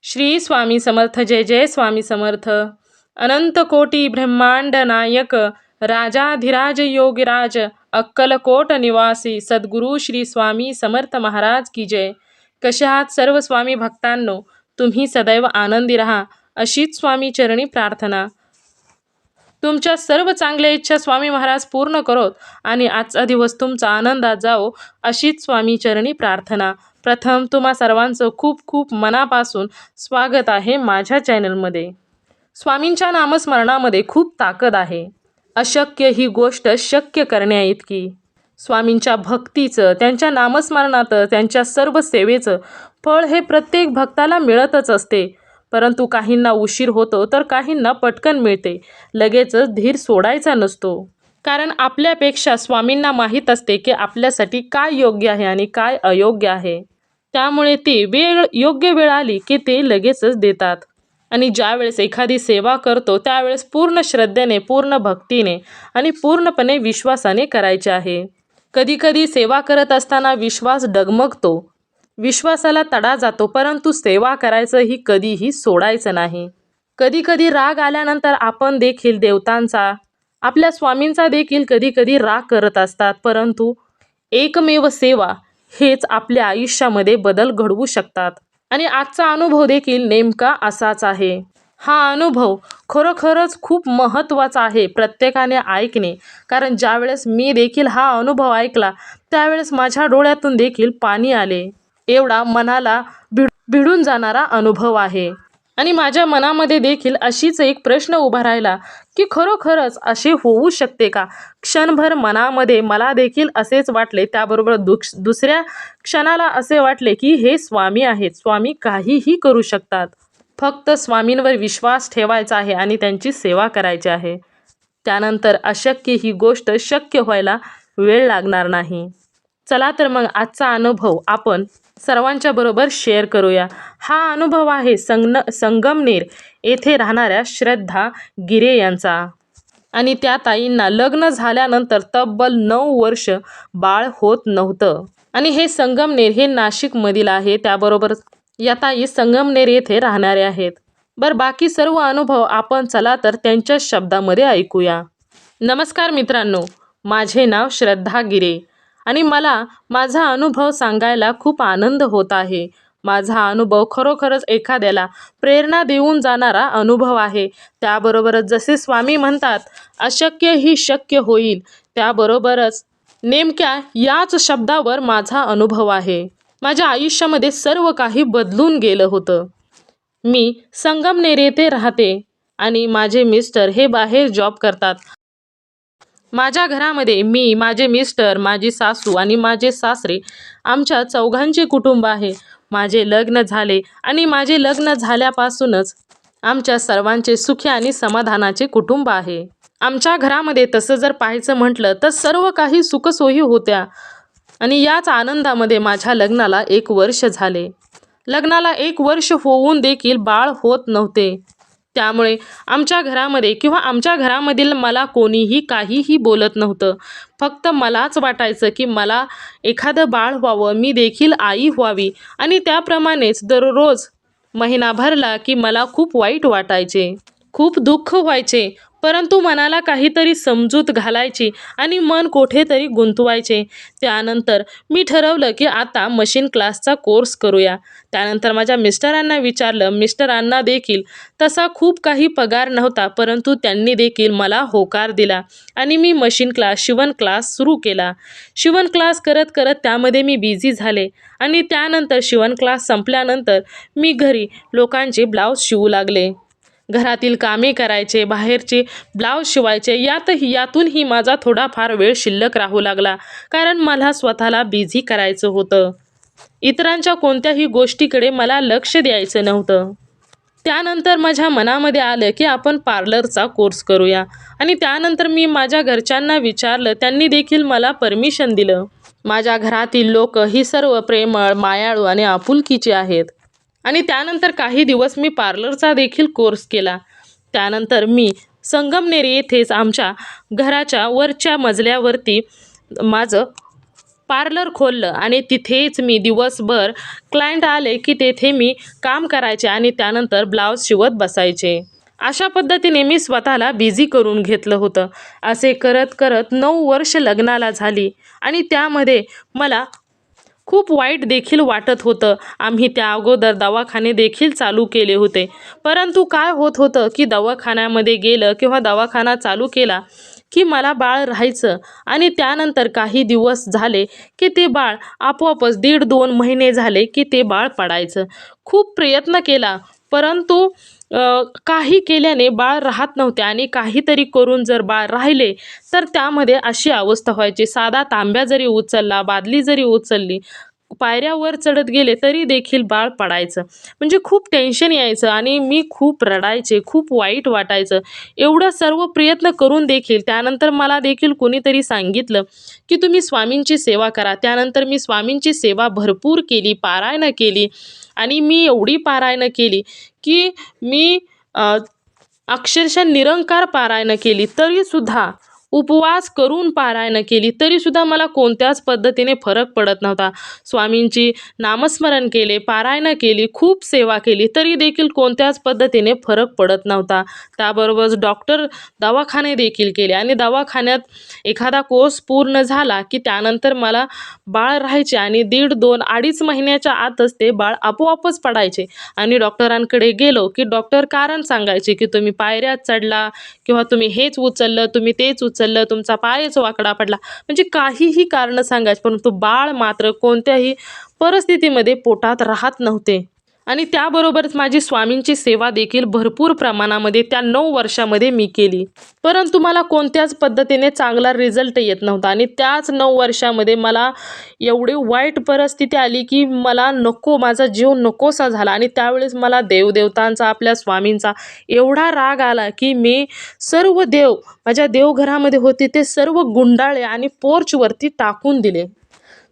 श्री स्वामी समर्थ. जय जय स्वामी समर्थ. अनंत कोटी ब्रह्मांड नायक राजाधिराज योगीराज अक्कलकोट निवासी सद्गुरु श्री स्वामी समर्थ महाराज की जय. कसे आहात सर्व स्वामी भक्तांनो? तुम्ही सदैव आनंदी राहा अशीच स्वामी चरणी प्रार्थना. तुमच्या सर्व चांगल्या इच्छा स्वामी महाराज पूर्ण करोत आणि आजचा दिवस तुमचा आनंदात जाओ अशीच स्वामी चरणी प्रार्थना. प्रथम तुम्हा सर्वांचं खूप खूप मनापासून स्वागत आहे माझ्या चॅनलमध्ये. स्वामींच्या नामस्मरणामध्ये खूप ताकद आहे. अशक्य ही गोष्ट शक्य करण्याइतकी. स्वामींच्या भक्तीचं, त्यांच्या नामस्मरणाचं, त्यांच्या सर्व सेवेचं फळ हे प्रत्येक भक्ताला मिळतच असते. परंतु काहींना उशीर होतो तर काहींना पटकन मिळते. लगेचच धीर सोडायचा नसतो. कारण आपल्यापेक्षा स्वामींना माहीत असते की आपल्यासाठी काय योग्य आहे आणि काय अयोग्य आहे. त्यामुळे ते योग्य वेळ आली की ते लगेचच देतात. आणि ज्यावेळेस एखादी सेवा करतो त्यावेळेस पूर्ण श्रद्धेने, पूर्ण भक्तीने आणि पूर्णपणे विश्वासाने करायचे आहे. कधीकधी सेवा करत असताना विश्वास डगमगतो, विश्वासाला तडा जातो, परंतु सेवा करायचं ही कधीही सोडायचं नाही. कधीकधी राग आल्यानंतर आपण देखील देवतांचा, आपल्या स्वामींचा देखील कधीकधी राग करत असतात. परंतु एकमेव सेवा हेच आपल्या आयुष्यामध्ये बदल घडवू शकतात. आणि आजचा अनुभव देखील नेमका असाच आहे. हा अनुभव खरोखरच खूप महत्त्वाचा आहे प्रत्येकाने ऐकणे. कारण ज्यावेळेस मी देखील हा अनुभव ऐकला त्यावेळेस माझ्या डोळ्यातून देखील पाणी आले. एवढा मनाला भिडून जाणारा अनुभव आहे. आणि माझ्या मनामध्ये देखील अशीच एक प्रश्न उभा राहिला की खरोखरच असे होऊ शकते का? क्षणभर मनामध्ये मला देखील असेच वाटले. त्याबरोबर दुसऱ्या क्षणाला असे वाटले की हे स्वामी आहेत, स्वामी काहीही करू शकतात. फक्त स्वामींवर विश्वास ठेवायचा आहे आणि त्यांची सेवा करायची आहे. त्यानंतर अशक्य ही गोष्ट शक्य व्हायला वेळ लागणार नाही. चला तर मग आजचा अनुभव आपण सर्वांच्या बरोबर शेअर करूया. हा अनुभव आहे संगमनेर येथे राहणाऱ्या श्रद्धा गिरे यांचा. आणि त्या ताईंना लग्न झाल्यानंतर तब्बल 9 वर्ष बाळ होत नव्हतं. आणि हे संगमनेर हे नाशिकमधील आहे. त्याबरोबर या ताई संगमनेर येथे राहणारे आहेत. बरं, बाकी सर्व अनुभव आपण चला तर त्यांच्या शब्दामध्ये ऐकूया. नमस्कार मित्रांनो, माझे नाव श्रद्धा गिरे आणि मला माझा अनुभव सांगायला खूप आनंद होत आहे. माझा अनुभव खरोखरच एखाद्याला प्रेरणा देऊन जाणारा अनुभव आहे. त्याबरोबरच जसे स्वामी म्हणतात अशक्य ही शक्य होईल, त्याबरोबरच नेमक्या याच शब्दावर माझा अनुभव आहे. माझ्या आयुष्यामध्ये सर्व काही बदलून गेलं होतं. मी संगमनेर येथे राहते आणि माझे मिस्टर हे बाहेर जॉब करतात. माझ्या घरामध्ये मी, माझे मिस्टर, माझी सासू आणि माझे सासरे, आमच्या चौघांचे कुटुंब आहे. माझे लग्न झाले आणि माझे लग्न झाल्यापासूनच आमच्या सर्वांचे सुखी आणि समाधानाचे कुटुंब आहे. आमच्या घरामध्ये तसं जर पाहायचं म्हटलं तर सर्व काही सुखसोयी होत्या. आणि याच आनंदामध्ये माझ्या लग्नाला 1 वर्ष झाले. लग्नाला 1 वर्ष होऊन देखील बाळ होत नव्हते. त्यामुळे आमच्या घरामध्ये किंवा आमच्या घरामधील मला कोणीही काहीही बोलत नव्हतं. फक्त मलाच वाटायचं की मला एखादं बाळ व्हावं, मी देखील आई व्हावी. आणि त्याप्रमाणेच दररोज महिना भरला की मला खूप वाईट वाटायचे, खूप दुःख व्हायचे. परंतु मनाला काहीतरी समजूत घालायची आणि मन कुठेतरी गुंतवायचे. त्यानंतर मी ठरवलं की आता मशीन क्लासचा कोर्स करूया. त्यानंतर माझ्या मिस्टरांना विचारलं. मिस्टरांना देखील तसा खूप काही पगार नव्हता, परंतु त्यांनी देखील मला होकार दिला आणि मी मशीन क्लास, शिवण क्लास सुरू केला. शिवण क्लास करत करत त्यामध्ये मी बिझी झाले. आणि त्यानंतर शिवण क्लास संपल्यानंतर मी घरी लोकांचे ब्लाऊज शिवू लागले. घरातील कामे करायचे, बाहेरचे ब्लाऊज शिवायचे. यातूनही माझा थोडाफार वेळ शिल्लक राहू लागला. कारण मला स्वतःला बिझी करायचं होतं. इतरांच्या कोणत्याही गोष्टीकडे मला लक्ष द्यायचं नव्हतं. त्यानंतर माझ्या मनामध्ये आलं की आपण पार्लरचा कोर्स करूया. आणि त्यानंतर मी माझ्या घरच्यांना विचारलं. त्यांनी देखील मला परमिशन दिलं. माझ्या घरातील लोक ही सर्व प्रेमळ, मायाळू आणि आपुलकीचे आहेत. आणि त्यानंतर काही दिवस मी पार्लरचा देखील कोर्स केला. त्यानंतर मी संगमनेर येथेच आमच्या घराच्या वरच्या मजल्यावरती माझं पार्लर खोललं आणि तिथेच मी दिवसभर क्लायंट आले की तेथे मी काम करायचे आणि त्यानंतर ब्लाऊज शिवत बसायचे. अशा पद्धतीने मी स्वतःला बिझी करून घेतलं होतं. असे करत करत 9 वर्ष लग्नाला झाली आणि त्यामध्ये मला खूप वाईट देखील वाटत होतं. आम्ही त्या अगोदर दवाखाने देखील चालू केले होते. परंतु काय होत होतं की दवाखान्यामध्ये गेलं किंवा दवाखाना चालू केला की मला बाळ राहायचं आणि त्यानंतर काही दिवस झाले की ते बाळ आपोआपच 1.5-2 महिने झाले की ते बाळ पडायचं. खूप प्रयत्न केला परंतु काही केल्याने बाळ राहत नव्हते आणि काहीतरी करून जर बाळ राहिले तर त्यामध्ये अशी अवस्था व्हायची. साधा तांब्या जरी उचलला, बादली जरी उचलली, पायऱ्यावर चढत गेले तरी देखील बाळ पडायचं. म्हणजे खूप टेन्शन यायचं आणि मी खूप रडायचे, खूप वाईट वाटायचं. एवढं सर्व प्रयत्न करून देखील त्यानंतर मला देखील कोणीतरी सांगितलं की तुम्ही स्वामींची सेवा करा. त्यानंतर मी स्वामींची सेवा भरपूर केली, पारायणं केली आणि मी एवढी पारायणं केली की मी अक्षरशः निरंकार पारायणं केली, तरीसुद्धा उपवास करून पारायणं केली, तरीसुद्धा मला कोणत्याच पद्धतीने फरक पडत नव्हता. स्वामींची नामस्मरण केले, पारायणं केली, खूप सेवा केली, तरी देखील कोणत्याच पद्धतीने फरक पडत नव्हता. त्याबरोबरच दवाखाने देखील केले आणि दवाखान्यात एखादा कोर्स पूर्ण झाला की त्यानंतर मला बाळ राहायचे आणि 1.5-2-2.5 महिन्याच्या आतच ते बाळ आपोआपच पडायचे. आणि डॉक्टरांकडे गेलो की डॉक्टर कारण सांगायचे की तुम्ही पायऱ्यात चढला किंवा तुम्ही हेच उचललं, तुम्ही तेच उचललं, तुमचा पायच वाकडा पडला, म्हणजे काहीही कारणं सांगायचे. परंतु बाळ मात्र कोणत्याही परिस्थितीमध्ये पोटात राहत नव्हते. आणि त्याबरोबरच माझी स्वामींची सेवा देखील भरपूर प्रमाणामध्ये त्या 9 वर्षामध्ये मी केली. परंतु मला कोणत्याच पद्धतीने चांगला रिझल्ट येत नव्हता आणि त्याच 9 वर्षामध्ये मला एवढी वाईट परिस्थिती आली की मला नको, माझा जीव नकोसा झाला. आणि त्यावेळेस मला देवदेवतांचा, आपल्या स्वामींचा एवढा राग आला की मी सर्व देव माझ्या देवघरामध्ये होते ते सर्व गुंडाळले आणि पोर्चवरती टाकून दिले.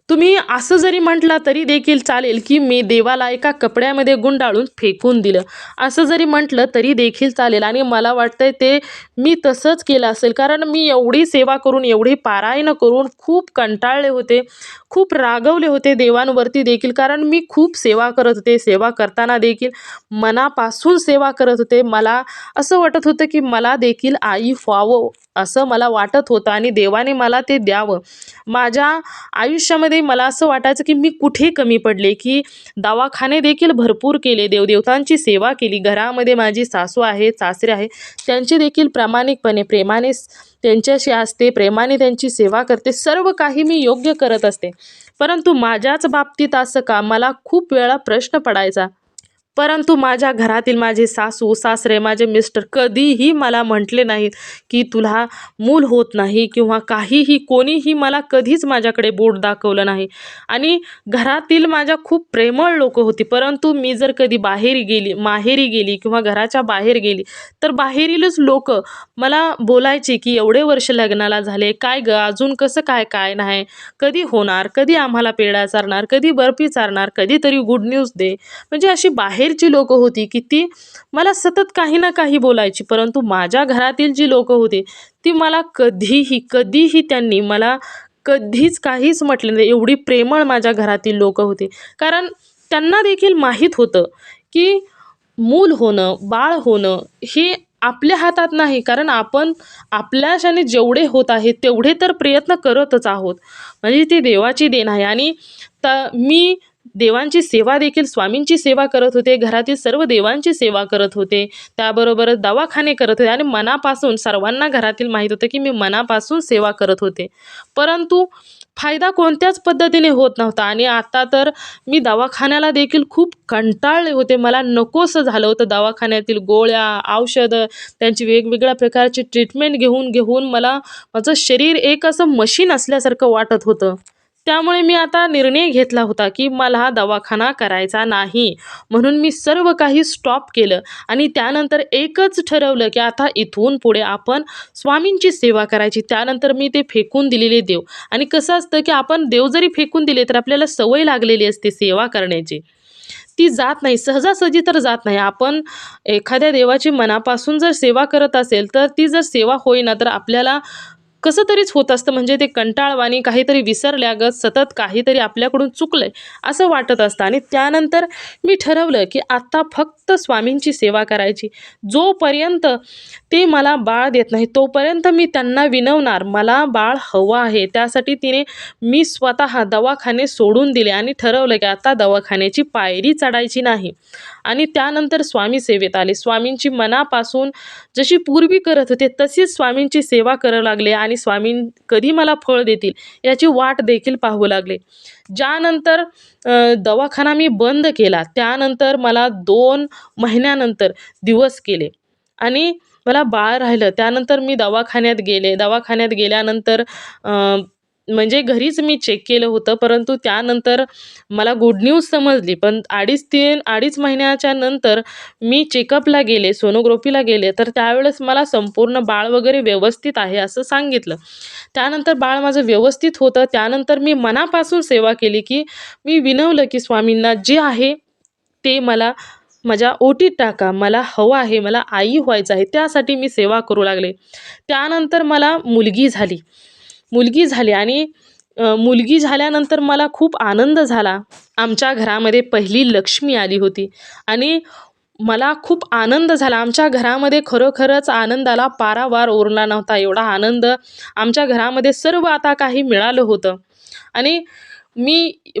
तुम्ही असं जरी म्हटलं तरी देखील चालेल की मी देवाला एका कपड्यामध्ये गुंडाळून फेकून दिलं, असं जरी म्हटलं तरी देखील चालेल. आणि मला वाटतंय ते मी तसंच केलं असेल, कारण मी एवढी सेवा करून, एवढी पारायणं करून खूप कंटाळले होते, खूप रागवले होते देवांवरती देखील, कारण मी खूप सेवा करत होते. सेवा करताना देखील मनापासून सेवा करत होते. मला असं वाटत होतं की मला देखील आई व्हावं असं मला वाटत होतं आणि देवाने मला ते द्यावं. माझ्या आयुष्यामध्ये मला असं वाटायचं की मी कुठे कमी पडले, की दवाखाने देखील भरपूर केले, देवदेवतांची सेवा केली. घरामध्ये माझी सासू आहे, सासरे आहे, त्यांची देखील प्रामाणिकपणे, प्रेमाने त्यांच्याशी असते, प्रेमाने त्यांची सेवा करते. सर्व काही मी योग्य करत असते. परंतु माझ्याच बाबतीत असं का, मला खूप वेळा प्रश्न पडायचा. परंतु माझ्या घरातील माझे सासू सासरे, माझे मिस्टर कधीही मला म्हटले नाहीत की तुला मूल होत नाही किंवा काहीही. कोणीही मला कधीच माझ्याकडे बोट दाखवलं नाही. आणि घरातील माझ्या खूप प्रेमळ लोक होती. परंतु मी जर कधी माहेरी गेली किंवा घराच्या बाहेर गेली तर बाहेरीलच लोक मला बोलायचे की एवढे वर्ष लग्नाला झाले, काय ग अजून कसं काय, काय नाही, कधी होणार, कधी आम्हाला पेढा चारणार, कधी बर्फी चारणार, कधीतरी गुड न्यूज दे. म्हणजे अशी बाहेरची लोक होती की ती मला सतत काही ना काही बोलायची. परंतु माझ्या घरातील जी लोक होती ती मला कधीही त्यांनी मला कधीच काहीच म्हटले नाही. एवढी प्रेमळ माझ्या घरातील लोक होती, कारण त्यांना देखील माहीत होतं की मूल होणं, बाळ होणं हे आपल्या हातात नाही. कारण आपण आपल्याशाने जेवढे होत आहे तेवढे तर प्रयत्न करतच आहोत, म्हणजे ती देवाची देण आहे. आणि मी देवांची सेवा देखील, स्वामींची सेवा करत होते, घरातील सर्व देवांची सेवा करत होते, त्याबरोबरच दवाखाने करत होते आणि मनापासून, सर्वांना घरातील माहीत होतं की मी मनापासून सेवा करत होते. परंतु फायदा कोणत्याच पद्धतीने होत नव्हता. आणि आता तर मी दवाखान्याला देखील खूप कंटाळले होते. मला नकोसं झालं होतं. दवाखान्यातील गोळ्या, औषधं, त्यांची वेगवेगळ्या प्रकारची ट्रीटमेंट घेऊन मला माझं शरीर एक असं मशीन असल्यासारखं वाटत होतं. त्यामुळे मी आता निर्णय घेतला होता की मला हा दवाखाना करायचा नाही, म्हणून मी सर्व काही स्टॉप केलं. आणि त्यानंतर एकच ठरवलं की आता इथून पुढे आपण स्वामींची सेवा करायची. त्यानंतर मी ते फेकून दिलेले देव, आणि कसं असतं की आपण देव जरी फेकून दिले तर आपल्याला सवय लागलेली असते सेवा करण्याची, ती जात नाही, सहजासहजी तर जात नाही. आपण एखाद्या देवाची मनापासून जर सेवा करत असेल तर ती जर सेवा होईना तर आपल्याला कसं तरीच होत असतं, म्हणजे ते कंटाळवाणी काहीतरी विसरल्यागत सतत काहीतरी आपल्याकडून चुकलंय असं वाटत असतं. आणि त्यानंतर मी ठरवलं की आता फक्त स्वामींची सेवा करायची. जोपर्यंत ते मला बाळ देत नाही तोपर्यंत मी त्यांना विनवणार, मला बाळ हवं आहे. त्यासाठी मी स्वतः दवाखाने सोडून दिले आणि ठरवलं की आता दवाखान्याची पायरी चढायची नाही. आणि त्यानंतर स्वामी सेवेत आले. स्वामींची मनापासून जशी पूर्वी करत होते तशीच स्वामींची सेवा करायला लागले आणि स्वामी कधी मला फळ देतील याची वाट देखील पाहू लागले. ज्यानंतर दवाखाना मी बंद केला, त्यानंतर मला 2 महिन्यानंतर दिवस केले आणि मला बाळ राहिलं. त्यानंतर मी दवाखान्यात गेले. दवाखान्यात गेल्यानंतर म्हणजे घरीच मी चेक केलं होतं, परंतु त्यानंतर मला गुड न्यूज समजली. पण 2.5 महिन्याच्या नंतर मी चेकअपला गेले, सोनोग्राफीला गेले, तर त्यावेळेस मला संपूर्ण बाळ वगैरे व्यवस्थित आहे असं सांगितलं. त्यानंतर बाळ माझं व्यवस्थित होतं. त्यानंतर मी मनापासून सेवा केली, की मी विनवलं की स्वामींना जे आहे ते मला माझ्या ओटीत टाका. मला हवं आहे, मला आई व्हायचं आहे, त्यासाठी मी सेवा करू लागले. त्यानंतर मला मुलगी झाली. आणि मुलगी झाल्यानंतर मला खूप आनंद झाला. आमच्या घरामध्ये पहिली लक्ष्मी आली होती आणि मला खूप आनंद झाला. आमच्या घरामध्ये खरोखरच आनंदाला पारावार उरला नव्हता. एवढा आनंद आमच्या घरामध्ये सर्व आता काही मिळालं होतं. आणि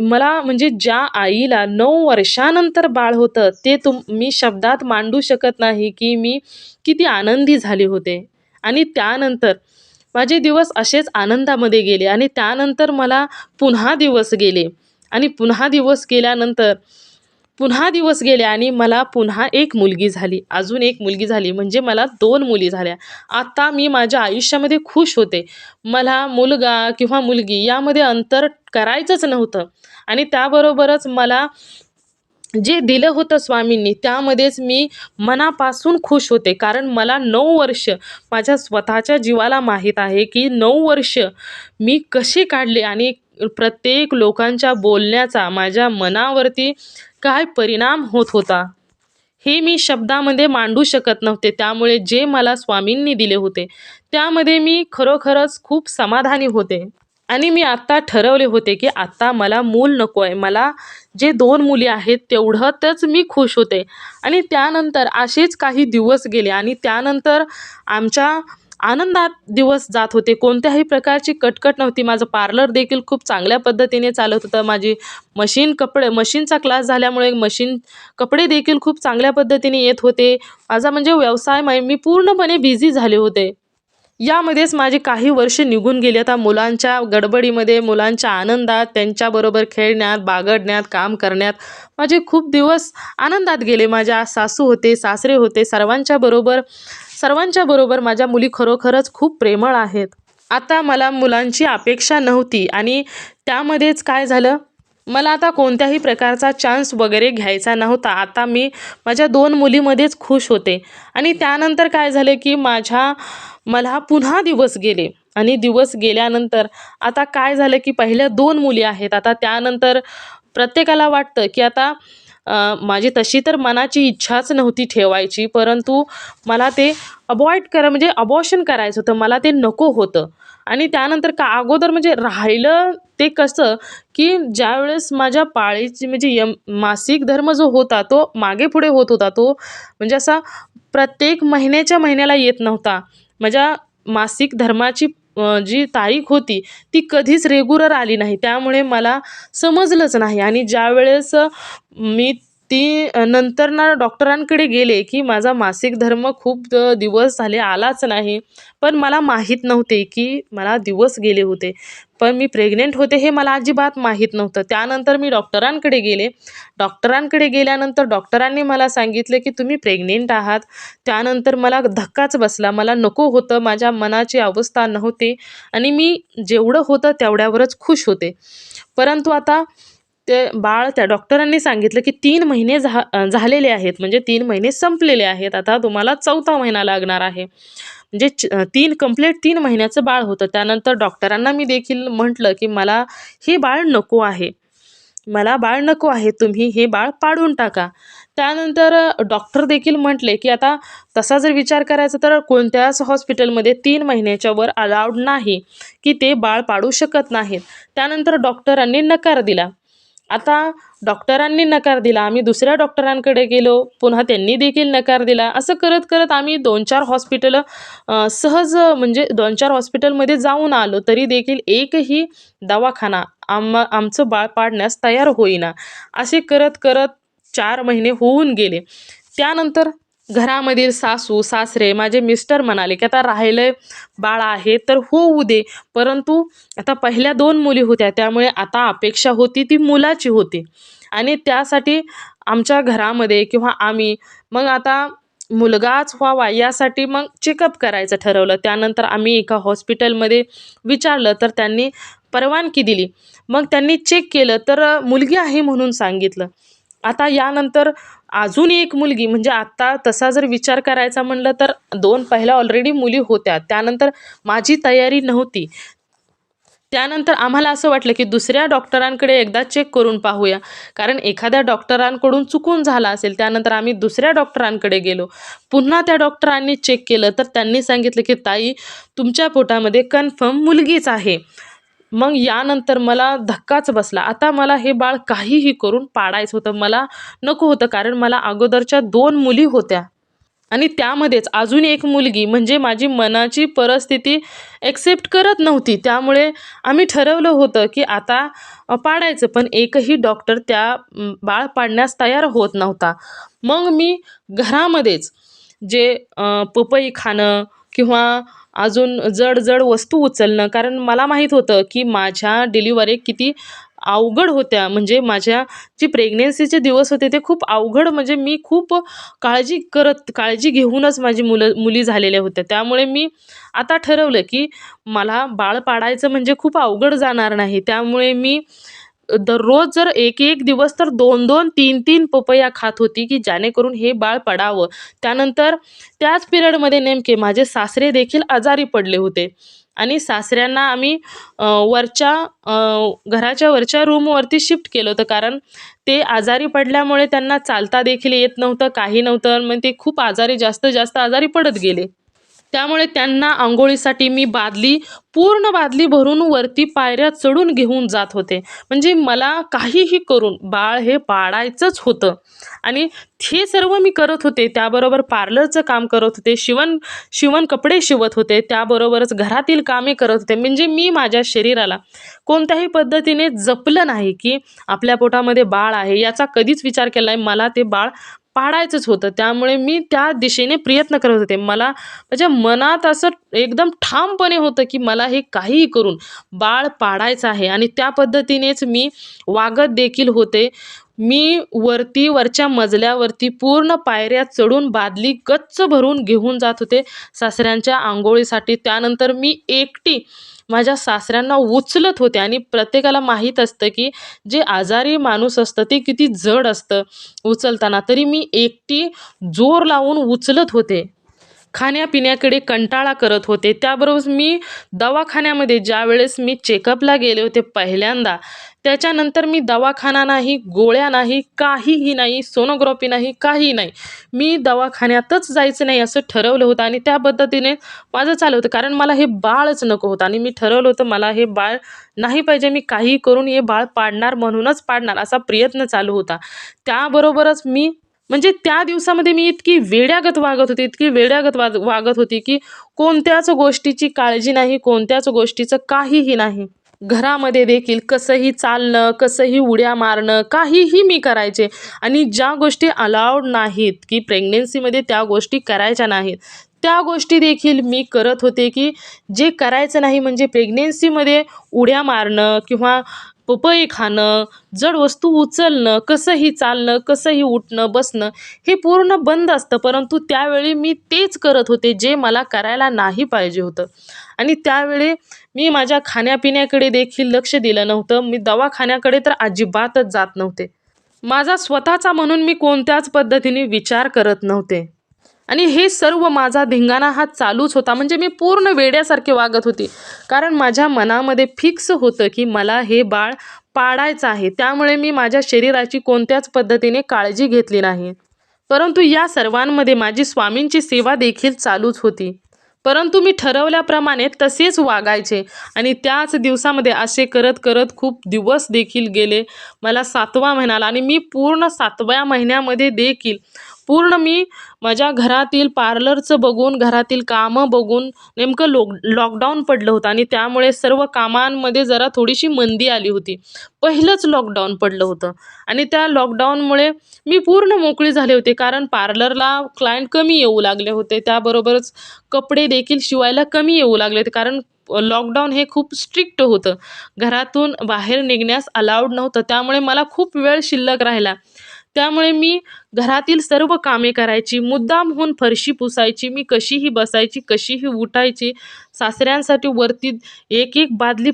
मला म्हणजे ज्या आईला 9 वर्षानंतर बाळ होतं ते मी शब्दात मांडू शकत नाही की मी किती आनंदी झाले होते. आणि त्यानंतर माझे दिवस असेच आनंदामध्ये गेले आणि त्यानंतर मला पुन्हा दिवस गेले आणि पुन्हा दिवस गेले आणि मला पुन्हा एक मुलगी झाली, अजून एक मुलगी झाली, म्हणजे मला 2 मुली झाल्या. आता मी माझ्या आयुष्यामध्ये खुश होते. मला मुलगा किंवा मुलगी यामध्ये अंतर करायचंच नव्हतं आणि त्याबरोबरच मला जे दिलं होतं स्वामींनी त्यामध्येच मी मनापासून खुश होते. कारण मला 9 वर्ष माझ्या स्वतःच्या जीवाला माहीत आहे की 9 वर्ष मी कसे काढले आणि प्रत्येक लोकांच्या बोलण्याचा माझ्या मनावरती काय परिणाम होत होता हे मी शब्दामध्ये मांडू शकत नव्हते. त्यामुळे जे मला स्वामींनी दिले होते त्यामध्ये मी खरोखरच खूप समाधानी होते. आणि मी आत्ता ठरवले होते की आता मला मूल नको आहे. मला जे 2 मुली आहेत तेवढ्यातच मी खुश होते. आणि त्यानंतर असेच काही दिवस गेले आणि त्यानंतर आमच्या आनंदात दिवस जात होते. कोणत्याही प्रकारची कटकट नव्हती. माझं पार्लर देखील खूप चांगल्या पद्धतीने चालत होतं. माझी मशीनचा क्लास झाल्यामुळे कपडे देखील खूप चांगल्या पद्धतीने येत होते. माझा म्हणजे व्यवसाय मी पूर्णपणे बिझी झाले होते. यामध्येच माझे काही वर्ष निघून गेले. आता मुलांच्या गडबडीमध्ये, मुलांच्या आनंदात, त्यांच्याबरोबर खेळण्यात, बागडण्यात, काम करण्यात माझे खूप दिवस आनंदात गेले. माझ्या सासू होते, सासरे होते, सर्वांच्या बरोबर माझ्या मुली खरोखरच खूप प्रेमळ आहेत. आता मला मुलांची अपेक्षा नव्हती आणि त्यामध्येच काय झालं, मला आता कोणत्याही प्रकारचा चान्स वगैरे घ्यायचा नव्हता. आता मी माझ्या 2 मुलीमध्येच खुश होते. आणि त्यानंतर काय झालं की मला पुन्हा दिवस गेले आणि दिवस गेल्यानंतर आता काय झालं की पहिल्या 2 मुली आहेत. आता त्यानंतर प्रत्येकाला वाटतं की आता माझी तशी तर मनाची इच्छाच नव्हती ठेवायची, परंतु मला ते म्हणजे अबॉर्शन करायचं होतं. मला ते नको होतं. आणि त्यानंतर अगोदर म्हणजे राहिलं ते कसं की ज्यावेळेस माझ्या पाळीची म्हणजे मासिक धर्म जो होता तो मागे पुढे होत होता. तो म्हणजे असा प्रत्येक महिन्याला येत नव्हता. माझ्या मासिक धर्माची जी तारीख होती ती कधीच रेग्युलर आली नाही. त्यामुळे मला समजलंच नाही. आणि ज्यावेळेस मी नंतर डॉक्टरांकडे गेले की माझा मासिक धर्म खूप दिवस झाले आलाच नाही. पण मला माहीत नव्हते की मला दिवस गेले होते. पण मी प्रेग्नेंट होते हे मला अजिबात माहीत नव्हतं. त्यानंतर मी डॉक्टरांकडे गेले. डॉक्टरांकडे गेल्यानंतर डॉक्टरांनी मला सांगितले की तुम्ही प्रेग्नेंट आहात. त्यानंतर मला धक्काच बसला. मला नको होतं. माझ्या मनाची अवस्था नव्हती आणि मी जेवढं होतं तेवढ्यावरच खुश होते. परंतु आता ते बाळ त्या डॉक्टरांनी सांगितलं की 3 महिने झालेले आहेत, म्हणजे 3 महिने संपलेले आहेत. आता तुम्हाला 4था महिना लागणार आहे. म्हणजे 3 महिन्याचं बाळ होतं. त्यानंतर डॉक्टरांना मी देखील म्हटलं की मला हे बाळ नको आहे. तुम्ही हे बाळ पाडून टाका. त्यानंतर डॉक्टर देखील म्हटले की आता तसा जर विचार करायचा तर कोणत्याच हॉस्पिटलमध्ये 3 महिन्याच्या वर अलाउड नाही, की ते बाळ पाडू शकत नाहीत. त्यानंतर डॉक्टरांनी नकार दिला. आता डॉक्टरांनी नकार दिला, आम्ही दुसऱ्या डॉक्टरांकडे गेलो, पुन्हा त्यांनी देखील नकार दिला. असं करत आम्ही 2-4 हॉस्पिटल सहज म्हणजे 2-4 हॉस्पिटलमध्ये जाऊन आलो, तरी देखील एकही दवाखाना आमचं बाळ पाडण्यास तयार होईना. असे करत 4 महिने होऊन गेले. त्यानंतर घरामधील सासू-सासरे, माझे मिस्टर म्हणाले, की "आता राहिलंय बाळ आहे तर होऊ दे." परंतु आता पहिल्या 2 मुली होत्या, त्यामुळे आता अपेक्षा होती ती मुलाची होती आणि त्यासाठी आमच्या घरामध्ये किंवा आम्ही मग आता मुलगाच व्हावा यासाठी मग चेकअप करायचं ठरवलं. त्यानंतर आम्ही एका हॉस्पिटलमध्ये विचारलं, तर त्यांनी परवानगी दिली. मग त्यांनी चेक केलं तर मुलगी आहे म्हणून सांगितलं. आता यानंतर अजून एक मुलगी, म्हणजे आता तसा जर विचार करायचा म्हणलं तर 2 पहिल्या ऑलरेडी मुली होत्या. त्यानंतर माझी तयारी नव्हती. त्यानंतर आम्हाला असं वाटलं की दुसऱ्या डॉक्टरांकडे एकदा चेक करून पाहूया. कारण एखाद्या डॉक्टरांकडून चुकून झाला असेल. त्यानंतर आम्ही दुसऱ्या डॉक्टरांकडे गेलो. पुन्हा त्या डॉक्टरांनी चेक केलं तर त्यांनी सांगितलं की "ताई, तुमच्या पोटामध्ये कन्फर्म मुलगीच आहे." मग यानंतर मला धक्काच बसला. आता मला हे बाळ काहीही करून पाडायचं होतं. मला नको होतं, कारण मला अगोदरच्या 2 मुली होत्या आणि त्यामध्येच अजून एक मुलगी, म्हणजे माझी मनाची परिस्थिती एक्सेप्ट करत नव्हती. त्यामुळे आम्ही ठरवलं होतं की आता पाडायचं, पण एकही डॉक्टर बाळ पाडण्यास तयार होत नव्हता. मग मी घरामध्येच जे पपई खाणं किंवा अजून जड वस्तू उचलणं, कारण मला माहीत होतं की माझ्या डिलिव्हरी किती अवघड होत्या. म्हणजे माझ्या जी प्रेग्नन्सीचे दिवस होते ते खूप अवघड, म्हणजे मी खूप काळजी घेऊनच माझी मुली झालेल्या होत्या. त्यामुळे मी आता ठरवलं की मला बाळ पाडायचं म्हणजे खूप अवघड जाणार नाही. त्यामुळे मी दररोज जर एक दिवस तर 2-2, 3-3 पपया खात होती, की जेणेकरून हे बाळ पडावं. त्यानंतर त्याच पिरियडमध्ये नेमके माझे सासरे देखील आजारी पडले होते आणि सासऱ्यांना आम्ही घराच्या वरच्या रूमवरती शिफ्ट केलं होतं. कारण ते आजारी पडल्यामुळे त्यांना चालता देखील येत नव्हतं, काही नव्हतं. मग ते खूप जास्त आजारी पडत गेले. त्यामुळे त्यांना अंघोळीसाठी मी पूर्ण बादली भरून वरती पायऱ्या चढून घेऊन जात होते. म्हणजे मला काहीही करून बाळ हे पाडायचंच होतं आणि हे सर्व मी करत होते. त्याबरोबर पार्लरचं काम करत होते, शिवण कपडे शिवत होते, त्याबरोबरच घरातील कामे करत होते. म्हणजे मी माझ्या शरीराला कोणत्याही पद्धतीने जपलं नाही, की आपल्या पोटामध्ये बाळ आहे याचा कधीच विचार केला नाही. मला ते बाळ पाडायचंच होतं. त्यामुळे मी त्या दिशेने प्रयत्न करत होते. मला माझ्या मनात असं एकदम ठामपणे होतं, की मला हे काहीही करून बाळ पाडायचं आहे आणि त्या पद्धतीनेच मी वागत देखील होते. मी वरच्या मजल्यावरती पूर्ण पायऱ्या चढून बादली गच्च भरून घेऊन जात होते सासऱ्यांच्या अंघोळीसाठी. त्यानंतर मी एकटी माझ्या सासऱ्यांना उचलत होते आणि प्रत्येकाला माहीत असतं, की जे आजारी माणूस असतं ते किती जड असतं उचलताना. तरी मी एकटी जोर लावून उचलत होते. खाण्यापिण्याकडे कंटाळा करत होते. त्याबरोबर मी दवाखान्यामध्ये ज्यावेळेस मी चेकअपला गेले होते पहिल्यांदा, त्याच्यानंतर मी दवाखाना नाही, गोळ्या नाही, काहीही नाही, सोनोग्राफी नाही, काही नाही. मी दवाखान्यातच जायचं नाही असं ठरवलं होतं आणि त्या पद्धतीने माझं चालू होतं. कारण मला हे बाळच नको होतं आणि मी ठरवलं होतं मला हे बाळ नाही पाहिजे. मी काहीही करून हे बाळ पाडणार, म्हणूनच पाडणार असा प्रयत्न चालू होता. त्याबरोबरच मी म्हणजे त्या दिवसामध्ये मी इतकी वेड्यागत वागत होती, की कोणत्याच गोष्टीची काळजी नाही, कोणत्याच गोष्टीचं काहीही नाही. घरामध्ये देखील कसंही चालणं, कसंही उड्या मारणं, काहीही मी करायचे आणि ज्या गोष्टी अलाउड नाहीत, की प्रेग्नन्सीमध्ये त्या गोष्टी करायच्या नाहीत, त्या गोष्टी देखील मी करत होते. की जे करायचं नाही म्हणजे प्रेग्नन्सीमध्ये उड्या मारणं किंवा पपई खाणं, जड वस्तू उचलणं, कसंही चालणं, कसंही उठणं, बसणं हे पूर्ण बंद असतं. परंतु त्यावेळी मी तेच करत होते जे मला करायला नाही पाहिजे होतं आणि त्यावेळी मी माझ्या खाण्यापिण्याकडे देखील लक्ष दिलं नव्हतं. मी दवाखान्याकडे तर अजिबातच जात नव्हते. माझा स्वतःचा म्हणून मी कोणत्याच पद्धतीने विचार करत नव्हते आणि हे सर्व माझा धिंगाणा हा चालूच होता. म्हणजे मी पूर्ण वेड्यासारखे वागत होती. कारण माझ्या मनामध्ये फिक्स होतं, की मला हे बाळ पाडायचं आहे. त्यामुळे मी माझ्या शरीराची कोणत्याच पद्धतीने काळजी घेतली नाही. परंतु या सर्वांमध्ये माझी स्वामींची सेवा देखील चालूच होती. परंतु मी ठरवल्याप्रमाणे तसेच वागायचे आणि त्याच दिवसामध्ये असे करत करत खूप दिवस देखील गेले. मला 7वा महिना आला आणि मी पूर्ण 7व्या महिन्यामध्ये देखील पूर्ण मी माझ्या घरातील पार्लरचं बघून, घरातील कामं बघून नेमकं लॉकडाऊन पडलं होतं आणि त्यामुळे सर्व कामांमध्ये जरा थोडीशी मंदी आली होती. पहिलंच लॉकडाऊन पडलं होतं आणि त्या लॉकडाऊनमुळे मी पूर्ण मोकळी झाले होते, कारण पार्लरला क्लायंट कमी येऊ लागले होते. त्याबरोबरच कपडे देखील शिवायला कमी येऊ लागले होते, कारण लॉकडाऊन हे खूप स्ट्रिक्ट होतं. घरातून बाहेर निघण्यास अलाउड नव्हतं. त्यामुळे मला खूप वेळ शिल्लक राहिला. त्यामुळे मी घरातील सर्व कामे करायची, मुद्दामहून फरशी पुसायची, मी कशीही बसायची, कशीही उठायची. सासऱ्यांसाठी वरती एक एक बादली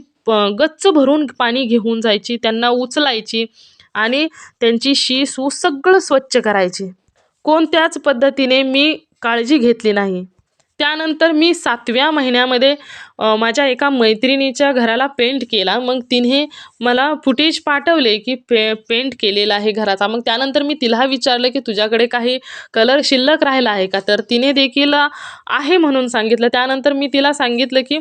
गच्च भरून पाणी घेऊन जायची, त्यांना उचलायची आणि त्यांची शी सू सगळं स्वच्छ करायची. कोणत्याच पद्धतीने मी काळजी घेतली नाही. त्यानंतर मी 7व्या महिन्यामध्ये माझ्या एका मैत्रिणीच्या घराला पेंट केला. मग तिने मला फुटेज पाठवले की पेंट केलेला आहे घराचा. मग त्यानंतर मी तिला विचारलं की तुझ्याकडे काही कलर शिल्लक राहिला आहे का? तर तिने देखील आहे म्हणून सांगितलं. त्यानंतर मी तिला सांगितलं की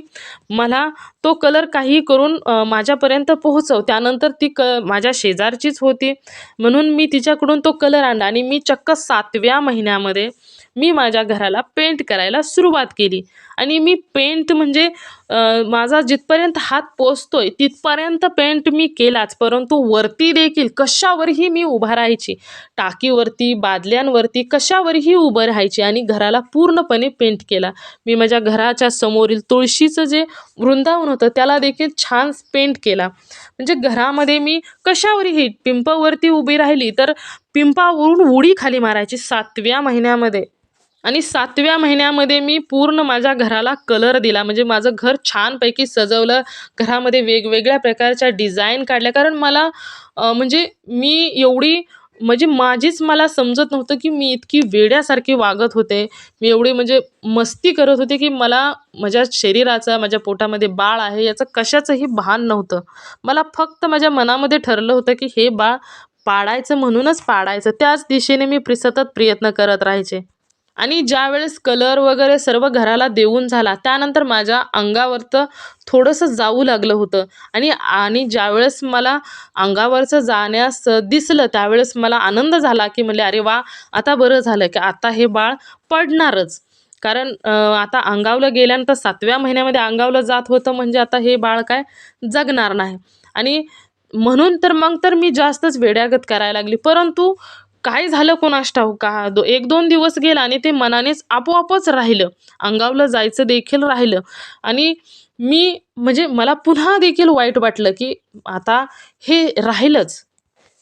मला तो कलर काही करून माझ्यापर्यंत पोहोचव. त्यानंतर ती माझ्या शेजारचीच होती म्हणून मी तिच्याकडून तो कलर आणला आणि मी चक्क 7व्या महिन्यामध्ये मी माझ्या घराला पेंट करायला सुरुवात केली. आणि मी पेंट म्हणजे माझा जिथपर्यंत हात पोचतोय तिथपर्यंत पेंट मी केलाच. परंतु वरती देखील कशावरही मी उभा राहायची, टाकीवरती, बादल्यांवरती कशावरही उभं राहायची आणि घराला पूर्णपणे पेंट केला. मी माझ्या घराच्या समोरील तुळशीचं जे वृंदावन होतं त्याला देखील छान पेंट केला. म्हणजे घरामध्ये मी कशावरही, पिंपावरती उभी राहिली तर पिंपावरून उडी खाली मारायची 7व्या महिन्यामध्ये. आणि 7व्या महिन्यामध्ये मी पूर्ण माझ्या घराला कलर दिला. म्हणजे माझं घर छानपैकी सजवलं. घरामध्ये वेगवेगळ्या प्रकारच्या डिझाईन काढल्या. कारण मला म्हणजे मी एवढी म्हणजे माझीच मला समजत नव्हतं की मी इतकी वेड्यासारखी वागत होते. मी एवढी म्हणजे मस्ती करत होते की मला माझ्या शरीराचा, माझ्या पोटामध्ये बाळ आहे याचं कशाचंही भान नव्हतं. मला फक्त माझ्या मनामध्ये ठरलं होतं की हे बाळ पाडायचं म्हणूनच पाडायचं. त्याच दिशेने मी सतत प्रयत्न करत राहायचे. आणि ज्यावेळेस कलर वगैरे सर्व घराला देऊन झाला त्यानंतर माझ्या अंगावरचं थोडंसं जाऊ लागलं होतं. आणि आणि ज्यावेळेस मला अंगावरचं जाण्यास दिसलं त्यावेळेस मला आनंद झाला की म्हणले अरे वा, आता बरं झालं की आता हे बाळ पडणारच. कारण आता अंगावलं गेल्यानंतर 7व्या महिन्यामध्ये अंगावलं जात होतं म्हणजे आता हे बाळ काय जगणार नाही. आणि म्हणून तर मग तर मी जास्तच वेड्यागत करायला लागली. परंतु काय झालं कोणास ठाऊक का? 1-2 दिवस गेला आणि ते मनानेच आपोआपच राहिलं. अंगावलं जायचं देखील राहिलं. आणि मी म्हणजे मला पुन्हा देखील वाईट वाटलं की आता हे राहिलंच.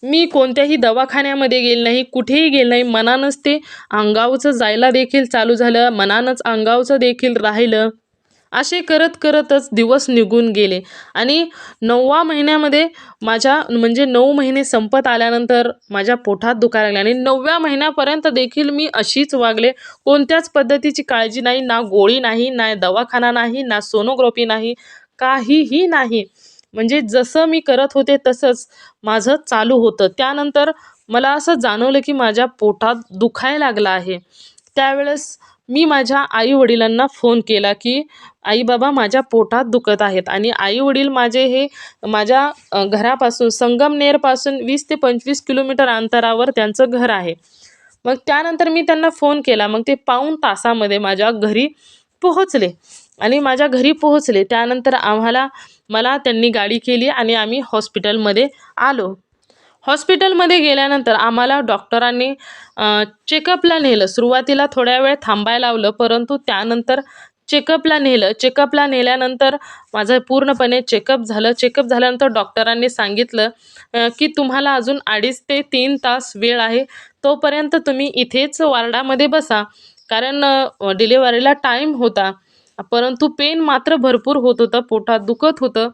मी कोणत्याही दवाखान्यामध्ये गेले नाही, कुठेही गेले नाही. मनानंच ते अंगावचं जायला देखील चालू झालं. मनानंच अंगावचं देखील राहिलं. असे करत करतच दिवस निघून गेले आणि 9व्या महिन्यामध्ये माझ्या म्हणजे 9 महिने संपत आल्यानंतर माझ्या पोटात दुखायला लागले आणि 9व्या महिन्यापर्यंत देखील मी अशीच वागले. कोणत्याच पद्धतीची काळजी नाही, ना गोळी नाही, ना दवाखाना नाही, ना सोनोग्राफी नाही, काहीही नाही. म्हणजे जसं मी करत होते तसंच माझं चालू होतं. त्यानंतर मला असं जाणवलं की माझ्या पोटात दुखायला लागलं आहे. त्यावेळेस मी माझ्या आई-वडिलांना फोन केला की आई-बाबा माझ्या पोटात दुखत आहेत. आणि आई-वडील माझे हे माझ्या घरापासून संगमनेरपासून 20 ते 25 किलोमीटर अंतरावर त्यांचं घर आहे. मग त्यानंतर मी त्यांना फोन केला. मग ते पाऊण तासामध्ये माझ्या घरी पोहोचले आणि माझ्या घरी पोहोचले. त्यानंतर मला त्यांनी गाडी केली आणि आम्ही हॉस्पिटलमध्ये आलो. हॉस्पिटलमध्ये गेल्यानंतर आम्हाला डॉक्टरांनी चेकअपला नेलं. सुरुवातीला थोड्या वेळ थांबायला लावलं, परंतु त्यानंतर चेकअपला नेलं. चेकअपला नेल्यानंतर माझं पूर्णपणे चेकअप झालं. चेकअप झाल्यानंतर डॉक्टरांनी सांगितलं की तुम्हाला अजून 2.5 ते 3 तास वेळ आहे. तोपर्यंत तुम्ही इथेच वॉर्डामध्ये बसा. कारण डिलिव्हरीला टाईम होता. परंतु पेन मात्र भरपूर होत होतं, पोटात दुखत होतं.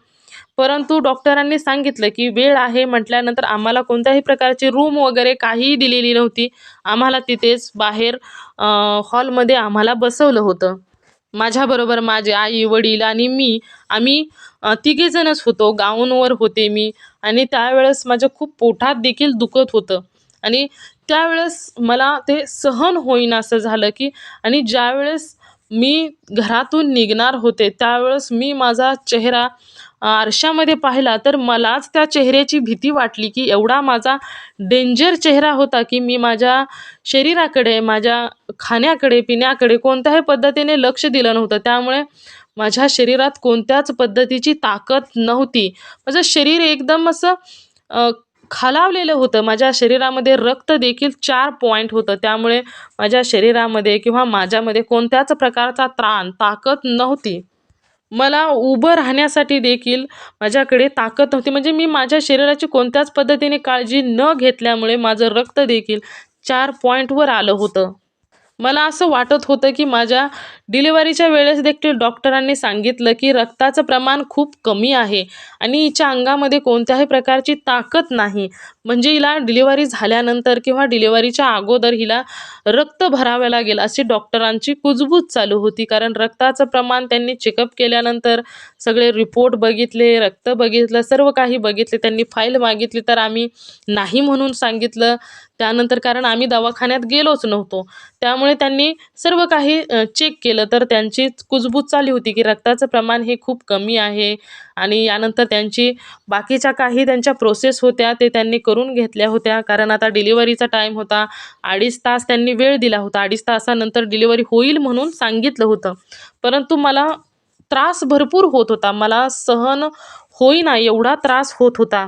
परंतु डॉक्टरांनी सांगितलं की वेळ आहे म्हटल्यानंतर आम्हाला कोणत्याही प्रकारची रूम वगैरे काहीही दिलेली नव्हती. आम्हाला तिथेच बाहेर हॉलमध्ये आम्हाला बसवलं होतं. माझ्याबरोबर माझे आई-वडील आणि मी, आम्ही तिघेजणच होतो. गाऊनवर होते मी आणि त्यावेळेस माझ्या खूप पोटात देखील दुखत होतं. आणि त्यावेळेस मला ते सहन होईनासं झालं की आणि ज्यावेळेस मी घरातून निघणार होते त्यावेळेस मी माझा चेहरा आरशामध्ये पाहिला तर मलाच त्या चेहऱ्याची भीती वाटली की एवढा माझा डेंजर चेहरा होता की मी माझ्या शरीराकडे, माझ्या खाण्याकडे, पिण्याकडे कोणत्याही पद्धतीने लक्ष दिलं नव्हतं. त्यामुळे माझ्या शरीरात कोणत्याच पद्धतीची ताकद नव्हती. माझं शरीर एकदम असं अ, खालावलेलं होतं. माझ्या शरीरामध्ये रक्त देखील 4 पॉइंट होतं. त्यामुळे माझ्या शरीरामध्ये किंवा माझ्यामध्ये कोणत्याच प्रकारचा ताकद नव्हती. मला उभं राहण्यासाठी देखील माझ्याकडे ताकद नव्हती. म्हणजे मी माझ्या शरीराची कोणत्याच पद्धतीने काळजी न घेतल्यामुळे माझं रक्त देखील 4 पॉइंटवर आलं होतं. मला असं वाटत होतं की माझ्या डिलिव्हरीच्या वेळेस देखील डॉक्टरांनी सांगितलं की रक्ताचं प्रमाण खूप कमी आहे आणि हिच्या अंगामध्ये कोणत्याही प्रकारची ताकद नाही. म्हणजे हिला डिलिव्हरी झाल्यानंतर किंवा डिलिव्हरीच्या अगोदर हिला रक्त भरावं लागेल अशी डॉक्टरांची कुजबूज चालू होती. कारण रक्ताचं प्रमाण त्यांनी चेकअप केल्यानंतर सगळे रिपोर्ट बघितले, रक्त बघितलं, सर्व काही बघितले. त्यांनी फाईल मागितली तर आम्ही नाही म्हणून सांगितलं. त्यानंतर कारण आम्ही दवाखान्यात गेलोच नव्हतो. त्यामुळे त्यांनी सर्व काही चेक केलं तर त्यांची कुजबूज चालली होती की रक्ताचं प्रमाण हे खूप कमी आहे आणि यानंतर त्यांची बाकीच्या काही त्यांच्या प्रोसेस होत्या ते त्यांनी करून घेतल्या होत्या. कारण आता डिलिव्हरीचा टाईम होता. 2.5 तास त्यांनी वेळ दिला होता. 2.5 तासानंतर डिलिव्हरी होईल म्हणून सांगितलं होतं. परंतु मला त्रास भरपूर होत होता. मला सहन होईना एवढा त्रास होत होता.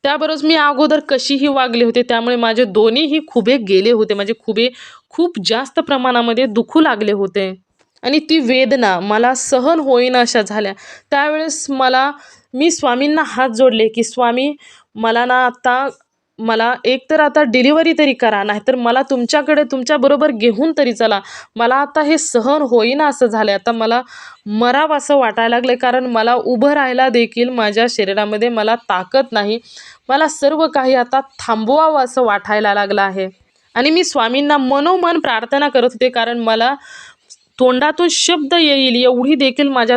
त्याबरोबर मी अगोदर कशीही वागले होते त्यामुळे माझे दोन्हीही खुबे गेले होते. माझे खुबे खूप जास्त प्रमाणामध्ये दुखू लागले होते आणि ती वेदना मला सहन होईनाशा झाल्या. त्यावेळेस मी स्वामींना हात जोडले की स्वामी मला ना आता मला एकतर आता डिलिव्हरी तरी करा, नाहीतर मला तुमच्याकडे तुमच्याबरोबर घेऊन तरी चला. मला आता हे सहन होईना असं झालं. आता मला मरावं असं वाटायला लागलं कारण मला उभं राहायला देखील माझ्या शरीरामध्ये मला ताकद नाही. मला सर्व काही आता थांबवावं असं वाटायला लागलं आहे आणि मी स्वामींना मनोमन प्रार्थना करत होते कारण मला तोंडातून शब्द येईल एवढी देखील माझ्या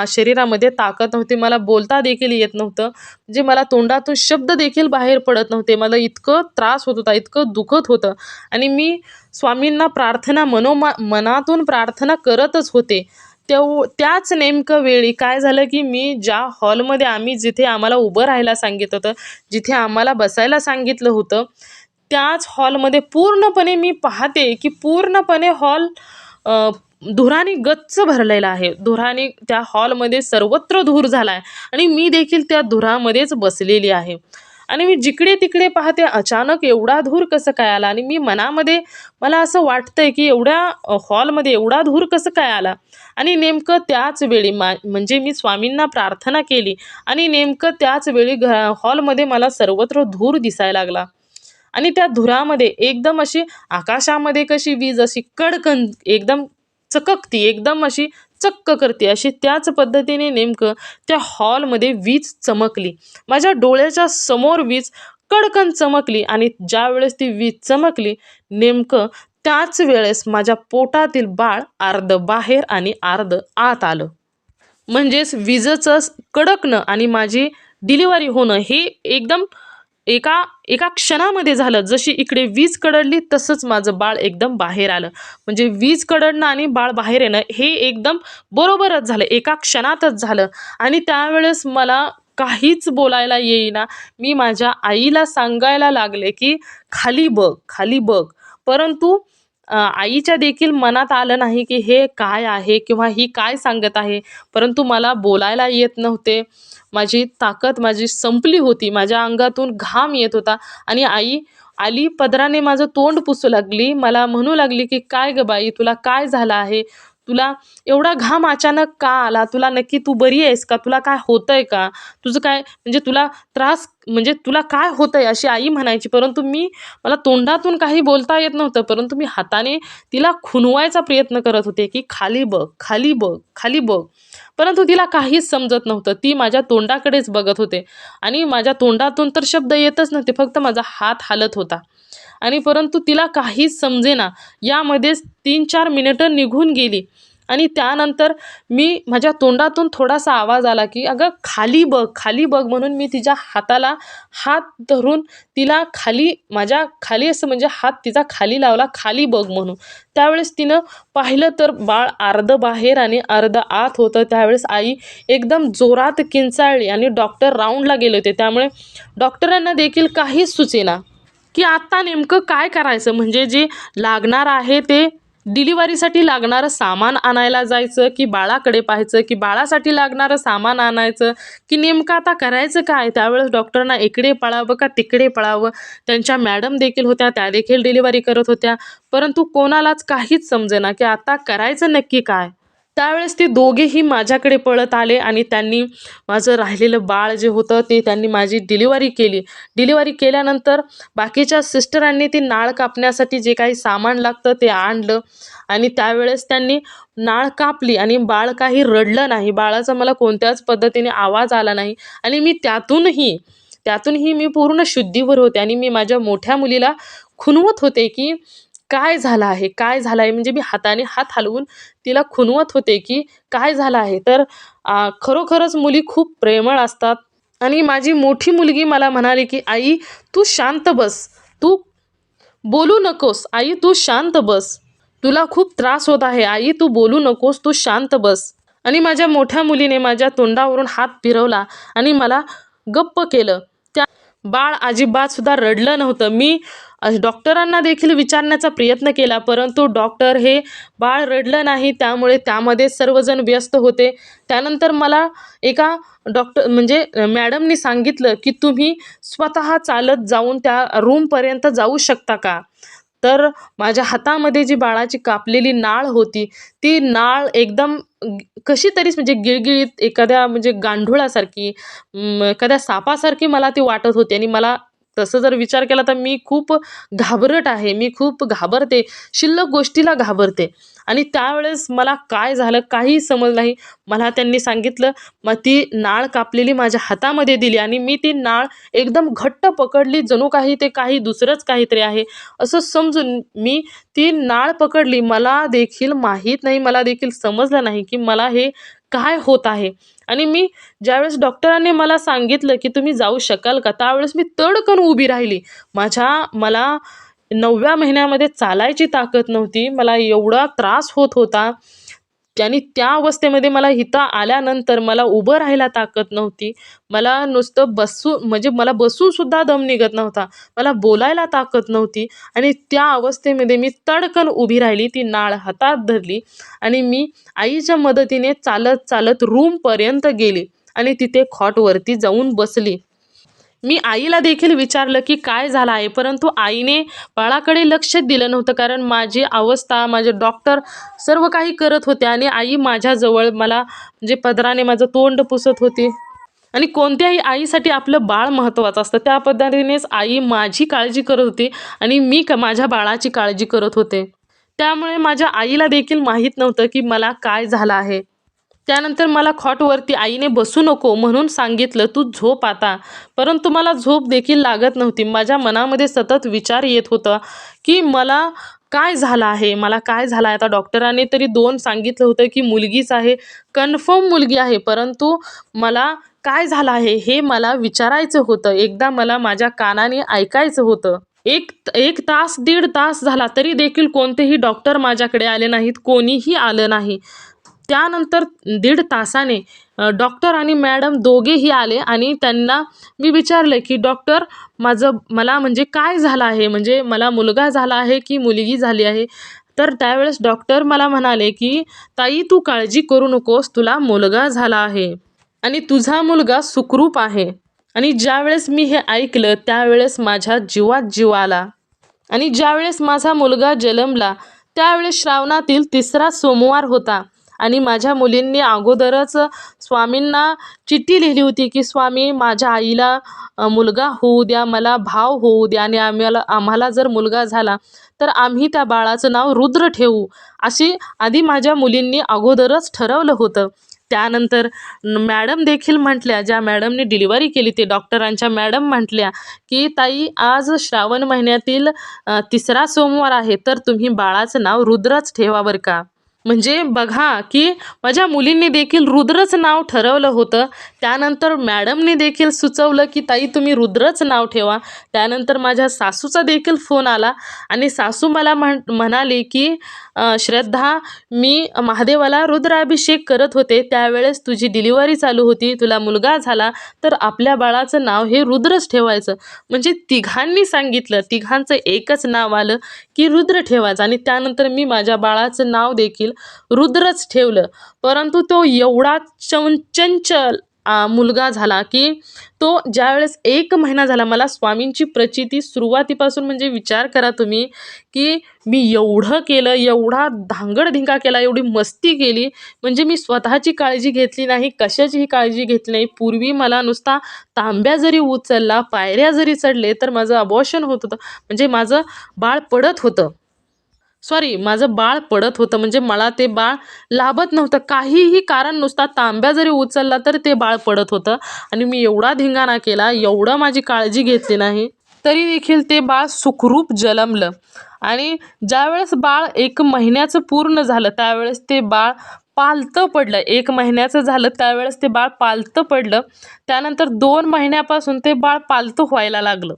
शरीरामध्ये ताकद नव्हती. मला बोलता देखील येत नव्हतं. म्हणजे मला तोंडातून शब्द देखील बाहेर पडत नव्हते. मला इतकं त्रास होत होता, इतकं दुखत होतं आणि मी स्वामींना मनातून प्रार्थना करतच होते. त्याच नेमकं वेळी काय झालं की मी ज्या हॉलमध्ये जिथे आम्हाला उभं राहायला सांगितलं होतं, जिथे आम्हाला बसायला सांगितलं होतं, त्याच हॉलमध्ये पूर्णपणे मी पाहते की पूर्णपणे हॉल धुराने गच्च भरलेला आहे. धुराने त्या हॉलमध्ये सर्वत्र धूर झाला आहे आणि मी देखील त्या धुरामध्येच बसलेली आहे आणि मी जिकडे तिकडे पाहते अचानक एवढा धूर कसं काय आला आणि मी मनामध्ये मला असं वाटतंय की एवढ्या हॉलमध्ये एवढा धूर कसं काय आला आणि नेमकं त्याच वेळी म्हणजे मी स्वामींना प्रार्थना केली आणि नेमकं त्याच वेळी हॉलमध्ये मला सर्वत्र धूर दिसायला लागला आणि त्या धुरामध्ये एकदम अशी आकाशामध्ये कशी वीज अशी कडकन एकदम चककती, एकदम अशी चक्क करते, अशी त्याच पद्धतीने नेमकं त्या हॉलमध्ये वीज चमकली. माझ्या डोळ्याच्या समोर वीज कडकन चमकली आणि ज्यावेळेस ती वीज चमकली नेमकं त्याच वेळेस माझ्या पोटातील बाळ अर्धं बाहेर आणि अर्धं आत आलं. म्हणजेच विजेचं कडकणं आणि माझी डिलिव्हरी होणं हे एकदम एका एका क्षणामध्ये झालं. जशी इकडे वीज कडकली तसंच माझं बाळ एकदम बाहेर आलं. म्हणजे वीज कडकणं आणि बाळ बाहेर येणं हे एकदम बरोबरच झालं, एका क्षणातच झालं आणि त्यावेळेस मला काहीच बोलायला येईना. मी माझ्या आईला सांगायला लागले की खाली बघ, खाली बघ. परंतु आईच्या देखील मनात आलं नाही की हे काय आहे किंवा ही काय सांगत आहे. परंतु मला बोलायला येत नव्हते. माझी संपली होती. माझ्या अंगातून घाम येत होता आणि आई आली, पदराने माझं तोंड पुसू लागली. मला म्हणू लागली की "काय गं बाई, तुला काय झालं आहे? तुला एवढा घाम अचानक का आला? तुला नक्की तू बरी आहेस का? तुला काय होतंय का? तुझं काय म्हणजे तुला त्रास म्हणजे तुला काय होतंय?" अशी आई म्हणायची. परंतु मला तोंडातून काही बोलता येत नव्हतं. परंतु मी हाताने तिला खुणवायचा प्रयत्न करत होते की "खाली बघ, खाली बघ, खाली बघ." परंतु तिला काहीच समजत नव्हतं. ती माझ्या तोंडाकडेच बघत होते आणि माझ्या तोंडातून तर शब्द येतच नव्हते. फक्त माझा हात हालत होता आणि परंतु तिला काहीच समजेना. यामध्येच 3-4 मिनिटं निघून गेली आणि त्यानंतर मी माझ्या तोंडातून थोडासा आवाज आला की अगं खाली बघ, खाली बघ, म्हणून मी तिच्या हाताला हात धरून तिला खाली, माझ्या खाली असं म्हणजे हात तिचा खाली लावला, खाली बघ म्हणून. त्यावेळेस तिनं पाहिलं तर बाळ अर्धं बाहेर आणि अर्धं आत होतं. त्यावेळेस आई एकदम जोरात किंचाळली आणि डॉक्टर राऊंडला गेले होते. त्यामुळे डॉक्टरांना देखील काहीच सुचेना की आता नेमकं काय करायचं. म्हणजे जे लागणार आहे ते डिलिव्हरीसाठी लागणारं सामान आणायला जायचं की बाळाकडे पाहायचं, की बाळासाठी लागणारं सामान आणायचं, की नेमकं आता करायचं काय. त्यावेळेस डॉक्टरांना इकडे पळावं का तिकडे पळावं. त्यांच्या मॅडम देखील होत्या, त्या देखील डिलिव्हरी करत होत्या, परंतु कोणालाच काहीच समजेना की आता करायचं नक्की काय. त्यावेळेस ते दोघेही माझ्याकडे पळत आले आणि त्यांनी माझं राहिलेलं बाळ जे होतं ते त्यांनी माझी डिलिव्हरी केली. डिलिव्हरी केल्यानंतर बाकीच्या सिस्टरांनी ती नाळ कापण्यासाठी जे काही सामान लागतं ते आणलं आणि त्यावेळेस त्यांनी नाळ कापली आणि बाळ काही रडलं नाही. बाळाचा मला कोणत्याच पद्धतीने आवाज आला नाही आणि मी त्यातूनही मी पूर्ण शुद्धीवर होते आणि मी माझ्या मोठ्या मुलीला खुणवत होते की काय झालं आहे, काय झालं आहे. म्हणजे मी हाताने हात हलवून तिला खुणवत होते की काय झालं आहे. तर खरोखरच मुली खूप प्रेमळ असतात आणि माझी मोठी मुलगी मला म्हणाली की आई तू शांत बस, तू बोलू नकोस, आई तू शांत बस, तुला खूप त्रास होत आहे, आई तू बोलू नकोस, तू शांत बस. आणि माझ्या मोठ्या मुलीने माझ्या तोंडावरून हात फिरवला आणि मला गप्प केलं. त्या बाळ अजिबात सुद्धा रडलं नव्हतं. मी डॉक्टरांना देखील विचारण्याचा प्रयत्न केला, परंतु डॉक्टर हे बाळ रडलं नाही, त्यामुळे त्यामध्ये सर्वजण व्यस्त होते. त्यानंतर मला एका म्हणजे मॅडमनी सांगितलं की तुम्ही स्वतः चालत जाऊन त्या रूमपर्यंत जाऊ शकता का. तर माझ्या हातामध्ये जी बाळाची कापलेली नाळ होती ती नाळ एकदम कशी तरीच म्हणजे गिळगिळीत एखाद्या म्हणजे गांडुळासारखी, एखाद्या सापासारखी मला ती वाटत होती. आणि मला तसं जर विचार केला तर मी खूप घाबरट आहे, मी खूप घाबरते, शिल्लक गोष्टीला घाबरते. आणि त्यावेळेस मला काय झालं काही समजलं नाही. मला त्यांनी सांगितलं, मग ती नाळ कापलेली माझ्या हातामध्ये दिली आणि मी ती नाळ एकदम घट्ट पकडली, जणू काही ते काही दुसरंच काहीतरी आहे असं समजून मी ती नाळ पकडली. मला देखील माहीत नाही, मला देखील समजलं नाही की मला हे काय होत आहे. आणि मी ज्यावेळेस डॉक्टरांनी मला सांगितलं की तुम्ही जाऊ शकाल का, त्यावेळेस मी तडकन उभी राहिली. मला 9व्या महिन्यामध्ये चालायची ताकद नव्हती. मला एवढा त्रास होत होता आणि त्या अवस्थेमध्ये मला इथं आल्यानंतर मला उभं राहायला ताकद नव्हती. मला नुसतं म्हणजे मला बसून सुद्धा दम निघत नव्हता. मला बोलायला ताकद नव्हती आणि त्या अवस्थेमध्ये मी तडकन उभी राहिली, ती नाळ हातात धरली आणि मी आईच्या मदतीने चालत चालत रूमपर्यंत गेली आणि तिथे खॉटवरती जाऊन बसली. मी आईला देखील विचारलं की काय झालं आहे, परंतु आईने बाळाकडे लक्ष दिलं नव्हतं. कारण माझी अवस्था, माझे डॉक्टर सर्व काही करत होते आणि आई माझ्याजवळ मला म्हणजे पदराने माझं तोंड पुसत होती. आणि कोणत्याही आईसाठी आपलं बाळ महत्त्वाचं असतं, त्या पद्धतीनेच आई माझी काळजी करत होती आणि मी माझ्या बाळाची काळजी करत होते. त्यामुळे माझ्या आईला देखील माहीत नव्हतं की मला काय झालं आहे. त्यानंतर मला खॉटवरती आईने बसू नको म्हणून सांगितलं, तू झोप आता. परंतु मला झोप देखील लागत नव्हती. माझ्या मनामध्ये सतत विचार येत होता की मला काय झालं आहे, मला काय झालं आहे. आता डॉक्टरांनी तरी 2 सांगितलं होतं की मुलगीच आहे, कन्फर्म मुलगी आहे, परंतु मला काय झालं आहे हे मला विचारायचं होतं. एकदा मला माझ्या कानाने ऐकायचं होतं. एक तास, दीड तास झाला तरी देखील कोणतेही डॉक्टर माझ्याकडे आले नाहीत, कोणीही आलं नाही. त्यानंतर 1.5 तासाने डॉक्टर आणि मॅडम दोघेही आले आणि त्यांना मी विचारलं की डॉक्टर मला म्हणजे काय झालं आहे, म्हणजे मला मुलगा झाला आहे की मुलगी झाली आहे. तर त्यावेळेस डॉक्टर मला म्हणाले की ताई तू काळजी करू नकोस, तुला मुलगा झाला आहे आणि तुझा मुलगा सुखरूप आहे. आणि ज्यावेळेस मी हे ऐकलं त्यावेळेस माझ्या जीवात जीव आला. आणि ज्यावेळेस माझा मुलगा जन्मला त्यावेळेस श्रावणातील 3रा सोमवार होता आणि माझ्या मुलींनी अगोदरच स्वामींना चिठ्ठी लिहिली होती की स्वामी माझ्या आईला मुलगा होऊ द्या, मला भाव होऊ द्या आणि आम्हाला जर मुलगा झाला तर आम्ही त्या बाळाचं नाव रुद्र ठेवू, अशी आधी माझ्या मुलींनी अगोदरच ठरवलं होतं. त्यानंतर मॅडम देखील म्हटल्या, ज्या मॅडमने डिलिव्हरी केली ते डॉक्टरांच्या मॅडम म्हटल्या की ताई आज श्रावण महिन्यातील 3रा सोमवार आहे, तर तुम्ही बाळाचं नाव रुद्रच ठेवा बरं का. म्हणजे बघा की माझ्या मुलींनी देखील रुद्रच नाव ठरवलं होतं. त्यानंतर मॅडमने देखील सुचवलं की ताई तुम्ही रुद्रच नाव ठेवा. त्यानंतर माझ्या सासूचा देखील फोन आला आणि सासू मला म्हणाली की श्रद्धा, मी महादेवाला रुद्राभिषेक करत होते, त्यावेळेस तुझी डिलिव्हरी चालू होती, तुला मुलगा झाला, तर आपल्या बाळाचं नाव हे रुद्रच ठेवायचं. म्हणजे तिघांनी सांगितलं, तिघांचं एकच नाव आलं की रुद्र ठेवायचं. आणि त्यानंतर मी माझ्या बाळाचं नाव देखील रुद्रच ठेवलं. परंतु तो एवढा चंचल मुलगा झाला की तो ज्यावेळेस 1 महिना झाला, मला स्वामींची प्रचिती सुरुवातीपासून, म्हणजे विचार करा तुम्ही की मी एवढं केलं, एवढा धांगडधिंगा केला, एवढी मस्ती केली, म्हणजे मी स्वतःची काळजी घेतली नाही, कशाचीही काळजी घेतली नाही. पूर्वी मला नुसता तांब्या जरी उचलला, पायऱ्या जरी चढले, तर माझं अबॉर्शन होत होतं, म्हणजे माझं बाळ पडत होतं. माझं बाळ पडत होतं, म्हणजे मला ते बाळ लाभत नव्हतं. काहीही कारण, नुसता तांब्या जरी उचलला तर ते बाळ पडत होतं. आणि मी एवढा धिंगाणा केला, एवढं माझी काळजी घेतली नाही, तरी देखील ते बाळ सुखरूप जन्मलं. आणि ज्यावेळेस बाळ 1 महिन्याचं पूर्ण झालं, त्यावेळेस ते बाळ पालतं पडलं. 1 महिन्याचं झालं त्यावेळेस ते बाळ पालतं पडलं. त्यानंतर 2 महिन्यापासून ते बाळ पालतं व्हायला लागलं.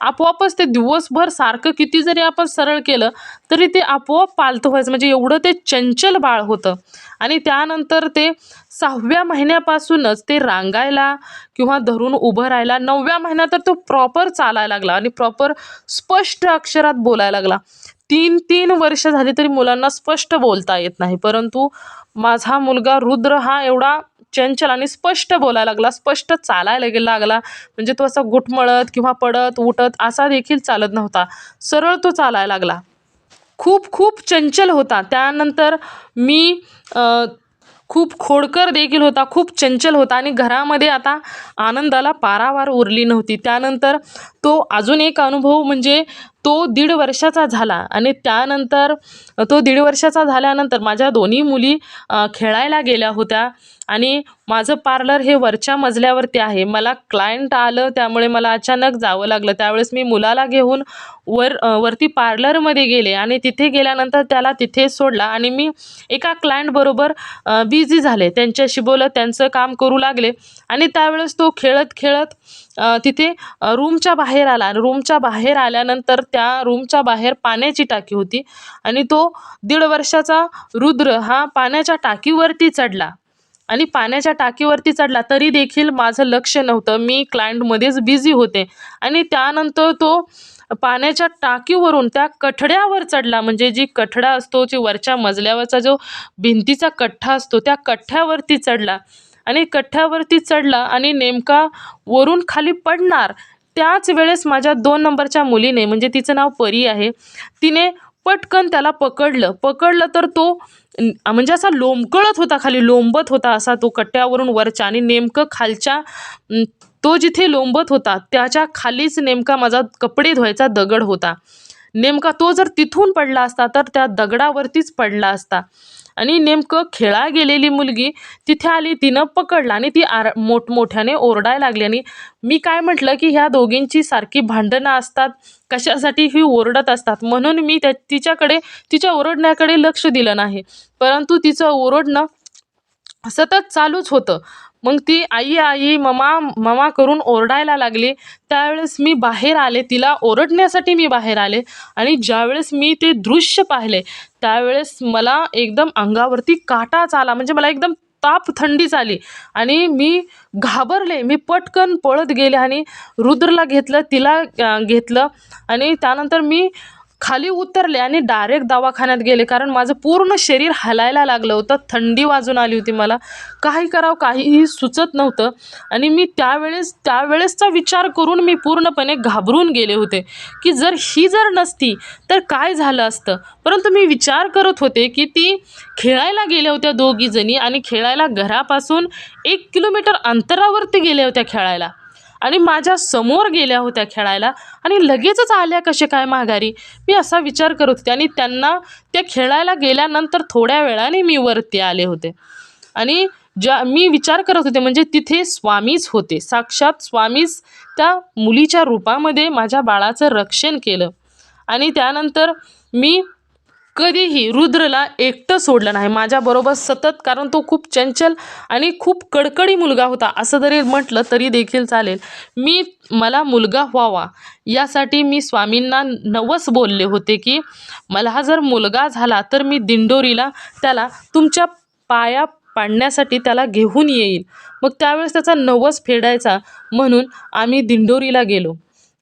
आपोआपच ते दिवसभर सारखं किती जरी आपण सरळ केलं तरी ते आपोआप पालतं व्हायचं, म्हणजे एवढं ते चंचल बाळ होतं. आणि त्यानंतर ते 6व्या महिन्यापासूनच ते रांगायला किंवा धरून उभं राहायला, 9व्या महिन्यात तर तो प्रॉपर चालायला लागला आणि प्रॉपर स्पष्ट अक्षरात बोलायला लागला. 3 वर्ष झाली तरी मुलांना स्पष्ट बोलता येत नाही, परंतु माझा मुलगा रुद्र हा एवढा चंचल आणि स्पष्ट बोलायला लागला, स्पष्ट चालायला लागला. म्हणजे तो असा घुटमळत किंवा पडत उठत असा देखील चालत नव्हता, सरळ तो चालायला लागला. खूप खूप चंचल होता. त्यानंतर मी खूप खोडकर देखील होता, खूप चंचल होता आणि घरामध्ये आता आनंदाला पारावार उरली नव्हती. त्यानंतर तो अजून एक अनुभव म्हणजे तो 1.5 वर्षाचा झाला आणि त्यानंतर तो 1.5 वर्षाचा झाल्यानंतर माझ्या दोन्ही मुली खेळायला गेल्या होत्या आणि माझं पार्लर हे वरच्या मजल्यावरती आहे. मला क्लायंट आलं, त्यामुळे मला अचानक जावं लागलं. त्यावेळेस मी मुलाला घेऊन वरती पार्लरमध्ये गेले आणि तिथे गेल्यानंतर त्याला तिथे सोडला आणि मी एका क्लायंटबरोबर बिझी झाले, त्यांच्याशी बोलत त्यांचं काम करू लागले. आणि त्यावेळेस तो खेळत खेळत तिथे रूमच्या बाहेर आला. रूमच्या बाहेर आल्यानंतर त्या रूमच्या बाहेर पाण्याची टाकी होती आणि तो 1.5 वर्षाचा रुद्र हा पाण्याच्या टाकीवरती चढला. आणि पाण्याच्या टाकीवरती चढला तरी देखील माझं लक्ष नव्हतं, मी क्लायंटमध्येच बिझी होते. आणि त्यानंतर तो पाण्याच्या टाकीवरून त्या कठड्यावर चढला, म्हणजे जी कठडा असतो, जी वरच्या मजल्यावरचा जो भिंतीचा कठ्ठा असतो, त्या कठ्ठ्यावरती चढला. आणि कठ्ठ्यावरती चढला आणि नेमका वरून खाली पडणार त्याच वेळेस माझ्या 2 नंबरच्या मुलीने, म्हणजे तिचं नाव परी आहे, तिने पटकन त्याला पकडलं तर तो म्हणजे असा लोंबकळत होता, खाली लोंबत होता असा तो कट्ट्यावरून वरच्या. आणि नेमकं खालच्या तो जिथे लोंबत होता त्याच्या खालीच नेमका माझा कपडे धुवायचा दगड होता. नेमका तो जर तिथून पडला असता तर त्या दगडावरतीच पडला असता. आणि नेमकं खेळा गेलेली मुलगी तिथे आली, तिनं पकडला आणि ती मोठमोठ्याने ओरडायला लागली. आणि मी काय म्हटलं की ह्या दोघींची सारखी भांडणं असतात, कशासाठी ही ओरडत असतात, म्हणून मी तिच्या ओरडण्याकडे लक्ष दिलं नाही. परंतु तिचं ओरडणं सतत चालूच होतं. मग ती आई आई ममा ममा करून ओरडायला लागली. त्यावेळेस मी बाहेर आले, तिला ओरडण्यासाठी मी बाहेर आले. आणि ज्यावेळेस मी ते दृश्य पाहिले त्यावेळेस मला एकदम अंगावरती काटाच आला, म्हणजे मला एकदम ताप थंडीच आली आणि मी घाबरले. मी पटकन पळत गेले आणि रुद्रला घेतलं, तिला घेतलं आणि त्यानंतर मी खाली उतरले आणि डायरेक्ट दवाखान्यात गेले, कारण माझं पूर्ण शरीर हलायला लागलं होतं, थंडी वाजून आली होती, मला काही करावं काहीही सुचत नव्हतं. आणि मी त्यावेळेसचा विचार करून मी पूर्णपणे घाबरून गेले होते की जर नसती तर काय झालं असतं. परंतु मी विचार करत होते की ती खेळायला गेल्या होत्या दोघीजणी आणि खेळायला घरापासून 1 किलोमीटर अंतरावरती गेल्या होत्या खेळायला आणि माझ्या समोर गेल्या होत्या खेळायला आणि लगेचच आल्या कसे काय माघारी, मी असा विचार करत होते. आणि त्यांना त्या खेळायला गेल्यानंतर थोड्या वेळाने मी वरती आले होते आणि मी विचार करत होते, म्हणजे तिथे स्वामीच होते, साक्षात स्वामीच त्या मुलीच्या रूपामध्ये माझ्या बाळाचं रक्षण केलं. आणि त्यानंतर मी कधीही रुद्रला एकटं सोडलं नाही माझ्याबरोबर सतत, कारण तो खूप चंचल आणि खूप कडकडी मुलगा होता असं जरी म्हटलं तरी देखील चालेल. मला मुलगा व्हावा यासाठी मी स्वामींना नवस बोलले होते की मला हा जर मुलगा झाला तर मी दिंडोरीला त्याला तुमच्या पाया पाडण्यासाठी त्याला घेऊन येईल. मग त्यावेळेस त्याचा नवस फेडायचा म्हणून आम्ही दिंडोरीला गेलो.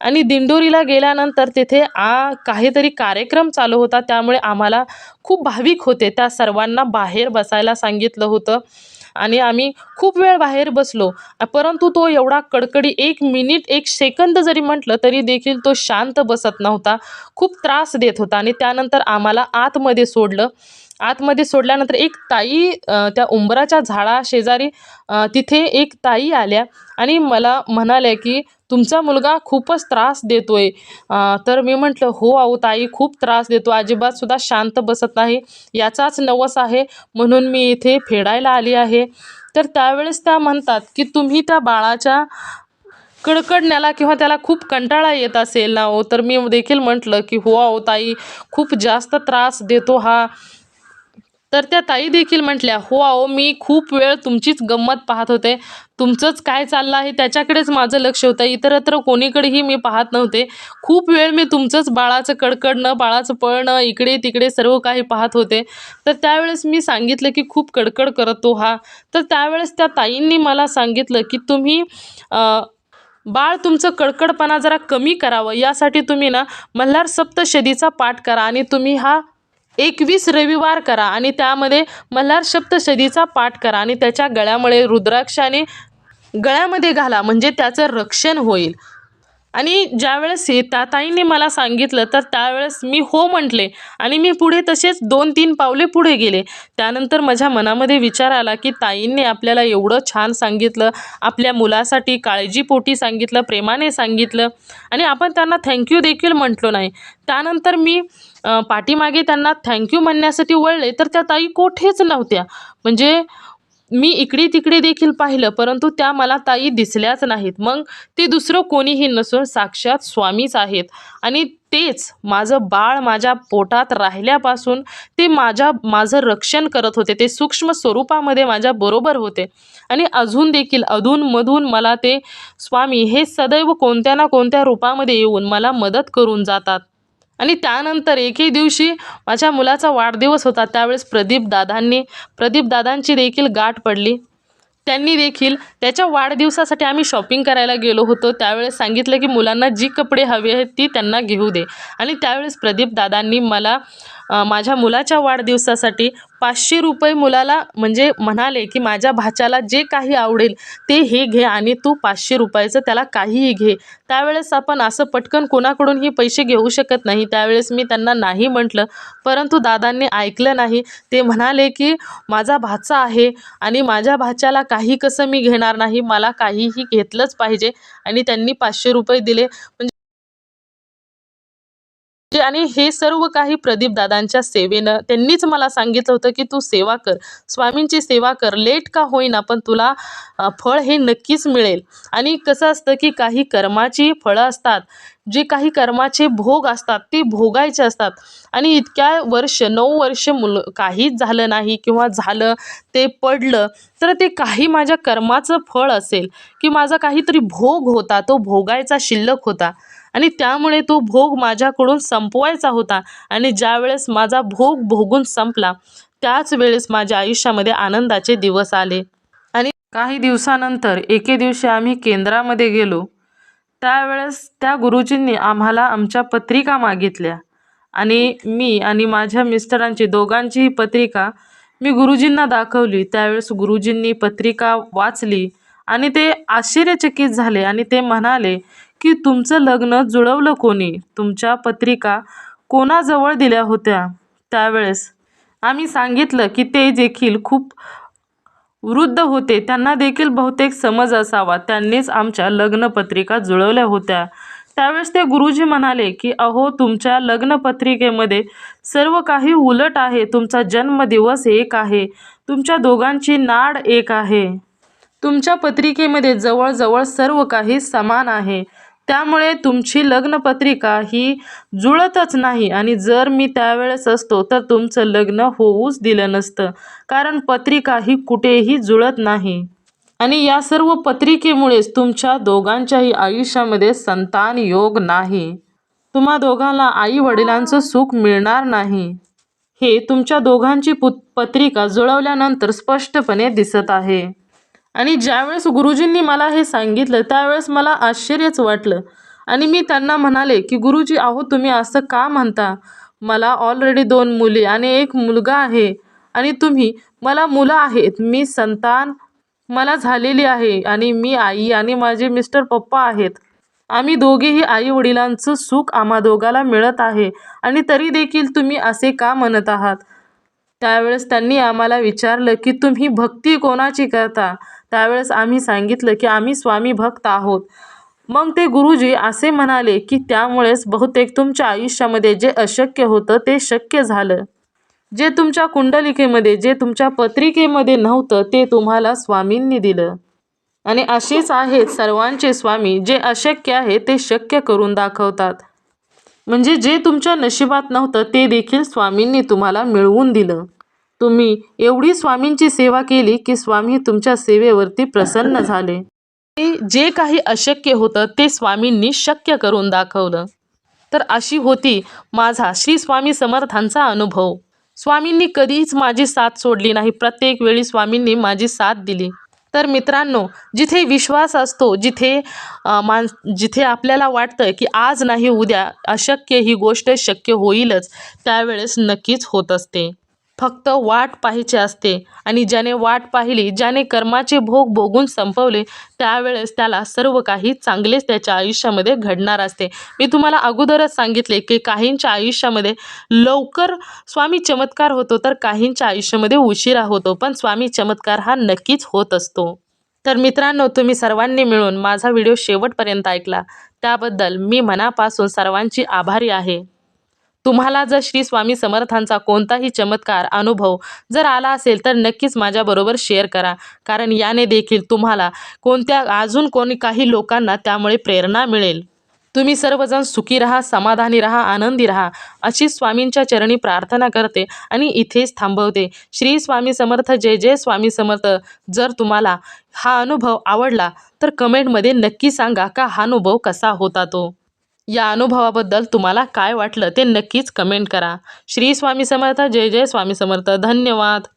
आणि दिंडोरीला गेल्यानंतर तिथे काहीतरी कार्यक्रम चालू होता, त्यामुळे आम्हाला खूप भाविक होते त्या सर्वांना बाहेर बसायला सांगितलं होतं आणि आम्ही खूप वेळ बाहेर बसलो. परंतु तो एवढा कडकडी 1 मिनिट 1 सेकंद जरी म्हटलं तरी देखील तो शांत बसत नव्हता, खूप त्रास देत होता. आणि त्यानंतर आम्हाला आतमध्ये सोडलं. आतमध्ये सोडल्यानंतर एक ताई त्या उंबराच्या झाडाशेजारी तिथे एक ताई आल्या आणि मला म्हणाल्या की तुमचा मुलगा खूपच त्रास देतोय. तर मी म्हटलं हो अहो ताई, खूप त्रास देतो, अजिबात सुद्धा शांत बसत नाही, याचाच नवस आहे म्हणून मी इथे फेडायला आली आहे. तर त्यावेळेस त्या म्हणतात की तुम्ही त्या बाळाच्या कडकडण्याला किंवा त्याला खूप कंटाळा येत असेल ना हो. तर मी देखील म्हटलं की हो अहो ताई, खूप जास्त त्रास देतो हा. तर त्या ताई देखील म्हटल्या हो अहो, मी खूप वेळ तुमचीच गंमत पाहत होते, तुमचंच काय चाललं आहे त्याच्याकडेच माझं लक्ष होतं, इतरत्र कोणीकडेही मी पाहत नव्हते. खूप वेळ मी तुमचंच बाळाचं कडकडणं, बाळाचं पळणं, इकडे तिकडे सर्व काही पाहत होते. तर त्यावेळेस मी सांगितलं की खूप कडकड करतो हा. तर त्यावेळेस त्या ताईंनी मला सांगितलं की तुम्ही बाळ तुमचं कडकडपणा जरा कमी करावं यासाठी तुम्ही ना मल्हार सप्तशतीचा पाठ करा आणि तुम्ही हा 21 रविवार करा आणि त्यामध्ये मल्हार सप्तशतीचा पाठ करा आणि त्याच्या गळ्यामध्ये रुद्राक्षाने गळ्यामध्ये घाला, म्हणजे त्याचं रक्षण होईल. आणि ज्यावेळेस त्या ताईंनी मला सांगितलं तर त्यावेळेस मी हो म्हटले आणि मी पुढे तसेच 2-3 पावले पुढे गेले. त्यानंतर माझ्या मनामध्ये विचार आला की ताईंनी आपल्याला एवढं छान सांगितलं, आपल्या मुलासाठी काळजीपोटी सांगितलं, प्रेमाने सांगितलं आणि आपण त्यांना थँक्यू देखील म्हटलो नाही. त्यानंतर मी पाठीमागे त्यांना थँक्यू म्हणण्यासाठी वळले तर त्या ताई कोठेच नव्हत्या. म्हणजे मी इकडे तिकडे देखील पाहिलं परंतु त्या मला ताई दिसल्याच नाहीत. मग ते दुसरं कोणीही नसून साक्षात स्वामीच आहेत आणि तेच माझं बाळ माझ्या पोटात राहिल्यापासून ते माझं रक्षण करत होते. ते सूक्ष्म स्वरूपामध्ये माझ्या बरोबर होते आणि अजून देखील अधूनमधून मला ते स्वामी हे सदैव कोणत्या ना कोणत्या रूपामध्ये येऊन मला मदत करून जातात. आणि त्यानंतर एके दिवशी माझ्या मुलाचा वाढदिवस होता. त्यावेळेस प्रदीप दादांची देखील गाठ पडली. त्यांनी देखील त्याच्या वाढदिवसासाठी आम्ही शॉपिंग करायला गेलो होतो. त्यावेळेस सांगितलं की मुलांना जी कपडे हवे आहेत ती त्यांना घेऊ दे. आणि त्यावेळेस प्रदीप दादांनी मला माझ्या मुलाच्या वाढदिवसासाठी 500 रुपये मुलाला म्हणजे म्हणाले की माझ्या भाच्याला जे काही आवडेल ते हे घे आणि तू 500 रुपयाचं त्याला काहीही घे. त्यावेळेस आपण असं पटकन कोणाकडूनही पैसे घेऊ शकत नाही. त्यावेळेस मी त्यांना नाही म्हटलं, परंतु दादांनी ऐकलं नाही. ते म्हणाले की माझा भाचा आहे आणि माझ्या भाच्याला काही कसं मी घेणार नाही, मला काहीही घेतलंच पाहिजे. आणि त्यांनी 500 रुपये दिले. आणि हे सर्व काही प्रदीप दादांच्या सेवेनं त्यांनीच मला सांगितलं होतं की तू सेवा कर, स्वामींची सेवा कर, लेट का होईना पण तुला फळ हे नक्कीच मिळेल. आणि कसं असतं की काही कर्माची फळं असतात, जे काही कर्माचे भोग असतात ते भोगायचे असतात. आणि इतक्या वर्ष 9 वर्ष काहीच झालं नाही किंवा झालं ते पडलं तर ते काही माझ्या कर्माचं फळ असेल की माझा काहीतरी भोग होता, तो भोगायचा शिल्लक होता आणि त्यामुळे तो भोग माझ्याकडून संपवायचा होता. आणि ज्यावेळेस माझा भोग भोगून संपला त्याच वेळेस माझ्या आयुष्यामध्ये आनंदाचे दिवस आले. आणि काही दिवसानंतर एके दिवशी आम्ही केंद्रामध्ये गेलो. त्यावेळेस त्या गुरुजींनी आम्हाला आमच्या पत्रिका मागितल्या आणि मी आणि माझ्या मिस्टरांची दोघांचीही पत्रिका मी गुरुजींना दाखवली. त्यावेळेस गुरुजींनी पत्रिका वाचली आणि ते आश्चर्यचकित झाले आणि ते म्हणाले की तुमचं लग्न जुळवलं कोणी, तुमच्या पत्रिका कोणाजवळ दिल्या होत्या. त्यावेळेस आम्ही सांगितलं की ते देखील खूप वृद्ध होते, त्यांना देखील बहुतेक समज असावा, त्यांनीच आमच्या लग्नपत्रिका जुळवल्या होत्या. त्यावेळेस ते गुरुजी म्हणाले की अहो, तुमच्या लग्नपत्रिकेमध्ये सर्व काही उलट आहे, तुमचा जन्मदिवस एक आहे, तुमच्या दोघांची नाड एक आहे, तुमच्या पत्रिकेमध्ये जवळजवळ सर्व काही समान आहे, त्यामुळे तुमची लग्नपत्रिका ही जुळतच नाही आणि जर मी त्यावेळेस असतो तर तुमचं लग्न होऊच दिलं नसतं, कारण पत्रिका ही कुठेही जुळत नाही. आणि या सर्व पत्रिकेमुळेच तुमच्या दोघांच्याही आयुष्यामध्ये संतान योग नाही. तुम्हा दोघांना आई वडिलांचं सुख मिळणार नाही. हे तुमच्या दोघांची पत्रिका जुळवल्यानंतर स्पष्टपणे दिसत आहे. आणि ज्यावेळेस गुरुजींनी मला हे सांगितलं त्यावेळेस मला आश्चर्यच वाटलं आणि मी त्यांना म्हणाले की गुरुजी, अहो तुम्ही असं का म्हणता? मला ऑलरेडी 2 मुली आणि 1 मुलगा आहे आणि तुम्ही, मला मुलं आहेत, मी संतान मला झालेली आहे आणि मी आई आणि माझे मिस्टर पप्पा आहेत. आम्ही दोघेही आई वडिलांचं सुख आम्हा दोघाला मिळत आहे आणि तरी देखील तुम्ही असे का म्हणत आहात? त्यावेळेस त्यांनी आम्हाला विचारलं की तुम्ही भक्ती कोणाची करता? त्यावेळेस आम्ही सांगितलं की आम्ही स्वामी भक्त आहोत. मग ते गुरुजी असे म्हणाले की त्यामुळेच बहुतेक तुमच्या आयुष्यामध्ये जे अशक्य होतं ते शक्य झालं. जे तुमच्या कुंडलिकेमध्ये, जे तुमच्या पत्रिकेमध्ये नव्हतं ते तुम्हाला स्वामींनी दिलं. आणि असेच आहेत सर्वांचे स्वामी, जे अशक्य आहे ते शक्य करून दाखवतात. म्हणजे जे तुमच्या नशिबात नव्हतं ते देखील स्वामींनी तुम्हाला मिळवून दिलं. तुम्ही एवढी स्वामींची सेवा केली की स्वामी तुमच्या सेवेवरती प्रसन्न झाले. जे काही अशक्य होतं ते स्वामींनी शक्य करून दाखवलं. तर अशी होती माझा श्री स्वामी समर्थांचा अनुभव. स्वामींनी कधीच माझी साथ सोडली नाही. प्रत्येक वेळी स्वामींनी माझी साथ दिली. तर मित्रांनो, जिथे विश्वास असतो, जिथे आपल्याला वाटतं की आज नाही उद्या अशक्य ही गोष्ट शक्य होईलच, त्यावेळेस नक्कीच होत असते. फक्त वाट पाहायची असते आणि ज्याने वाट पाहिली, ज्याने कर्माचे भोग भोगून संपवले, त्यावेळेस त्याला सर्व काही चांगलेच त्याच्या आयुष्यामध्ये घडणार असते. मी तुम्हाला अगोदरच सांगितले की काहींच्या आयुष्यामध्ये लवकर स्वामी चमत्कार होतो तर काहींच्या आयुष्यामध्ये उशिरा होतो, पण स्वामी चमत्कार हा नक्कीच होत असतो. तर मित्रांनो, तुम्ही सर्वांनी मिळून माझा व्हिडिओ शेवटपर्यंत ऐकला त्याबद्दल मी मनापासून सर्वांची आभारी आहे. तुम्हाला जर श्री स्वामी समर्थांचा कोणताही चमत्कार अनुभव जर आला असेल तर नक्कीच माझ्याबरोबर शेअर करा, कारण याने देखील तुम्हाला अजून काही लोकांना त्यामुळे प्रेरणा मिळेल. तुम्ही सर्वजण सुखी राहा, समाधानी राहा, आनंदी राहा अशी स्वामींच्या चरणी प्रार्थना करते आणि इथेच थांबवते. श्री स्वामी समर्थ. जय जय स्वामी समर्थ. जर तुम्हाला हा अनुभव आवडला तर कमेंटमध्ये नक्की सांगा का हा अनुभव कसा होता तो. या अनुभवाबद्दल तुम्हाला काय वाटलं ते नक्कीच कमेंट करा. श्री स्वामी समर्थ. जय जय स्वामी समर्थ. धन्यवाद.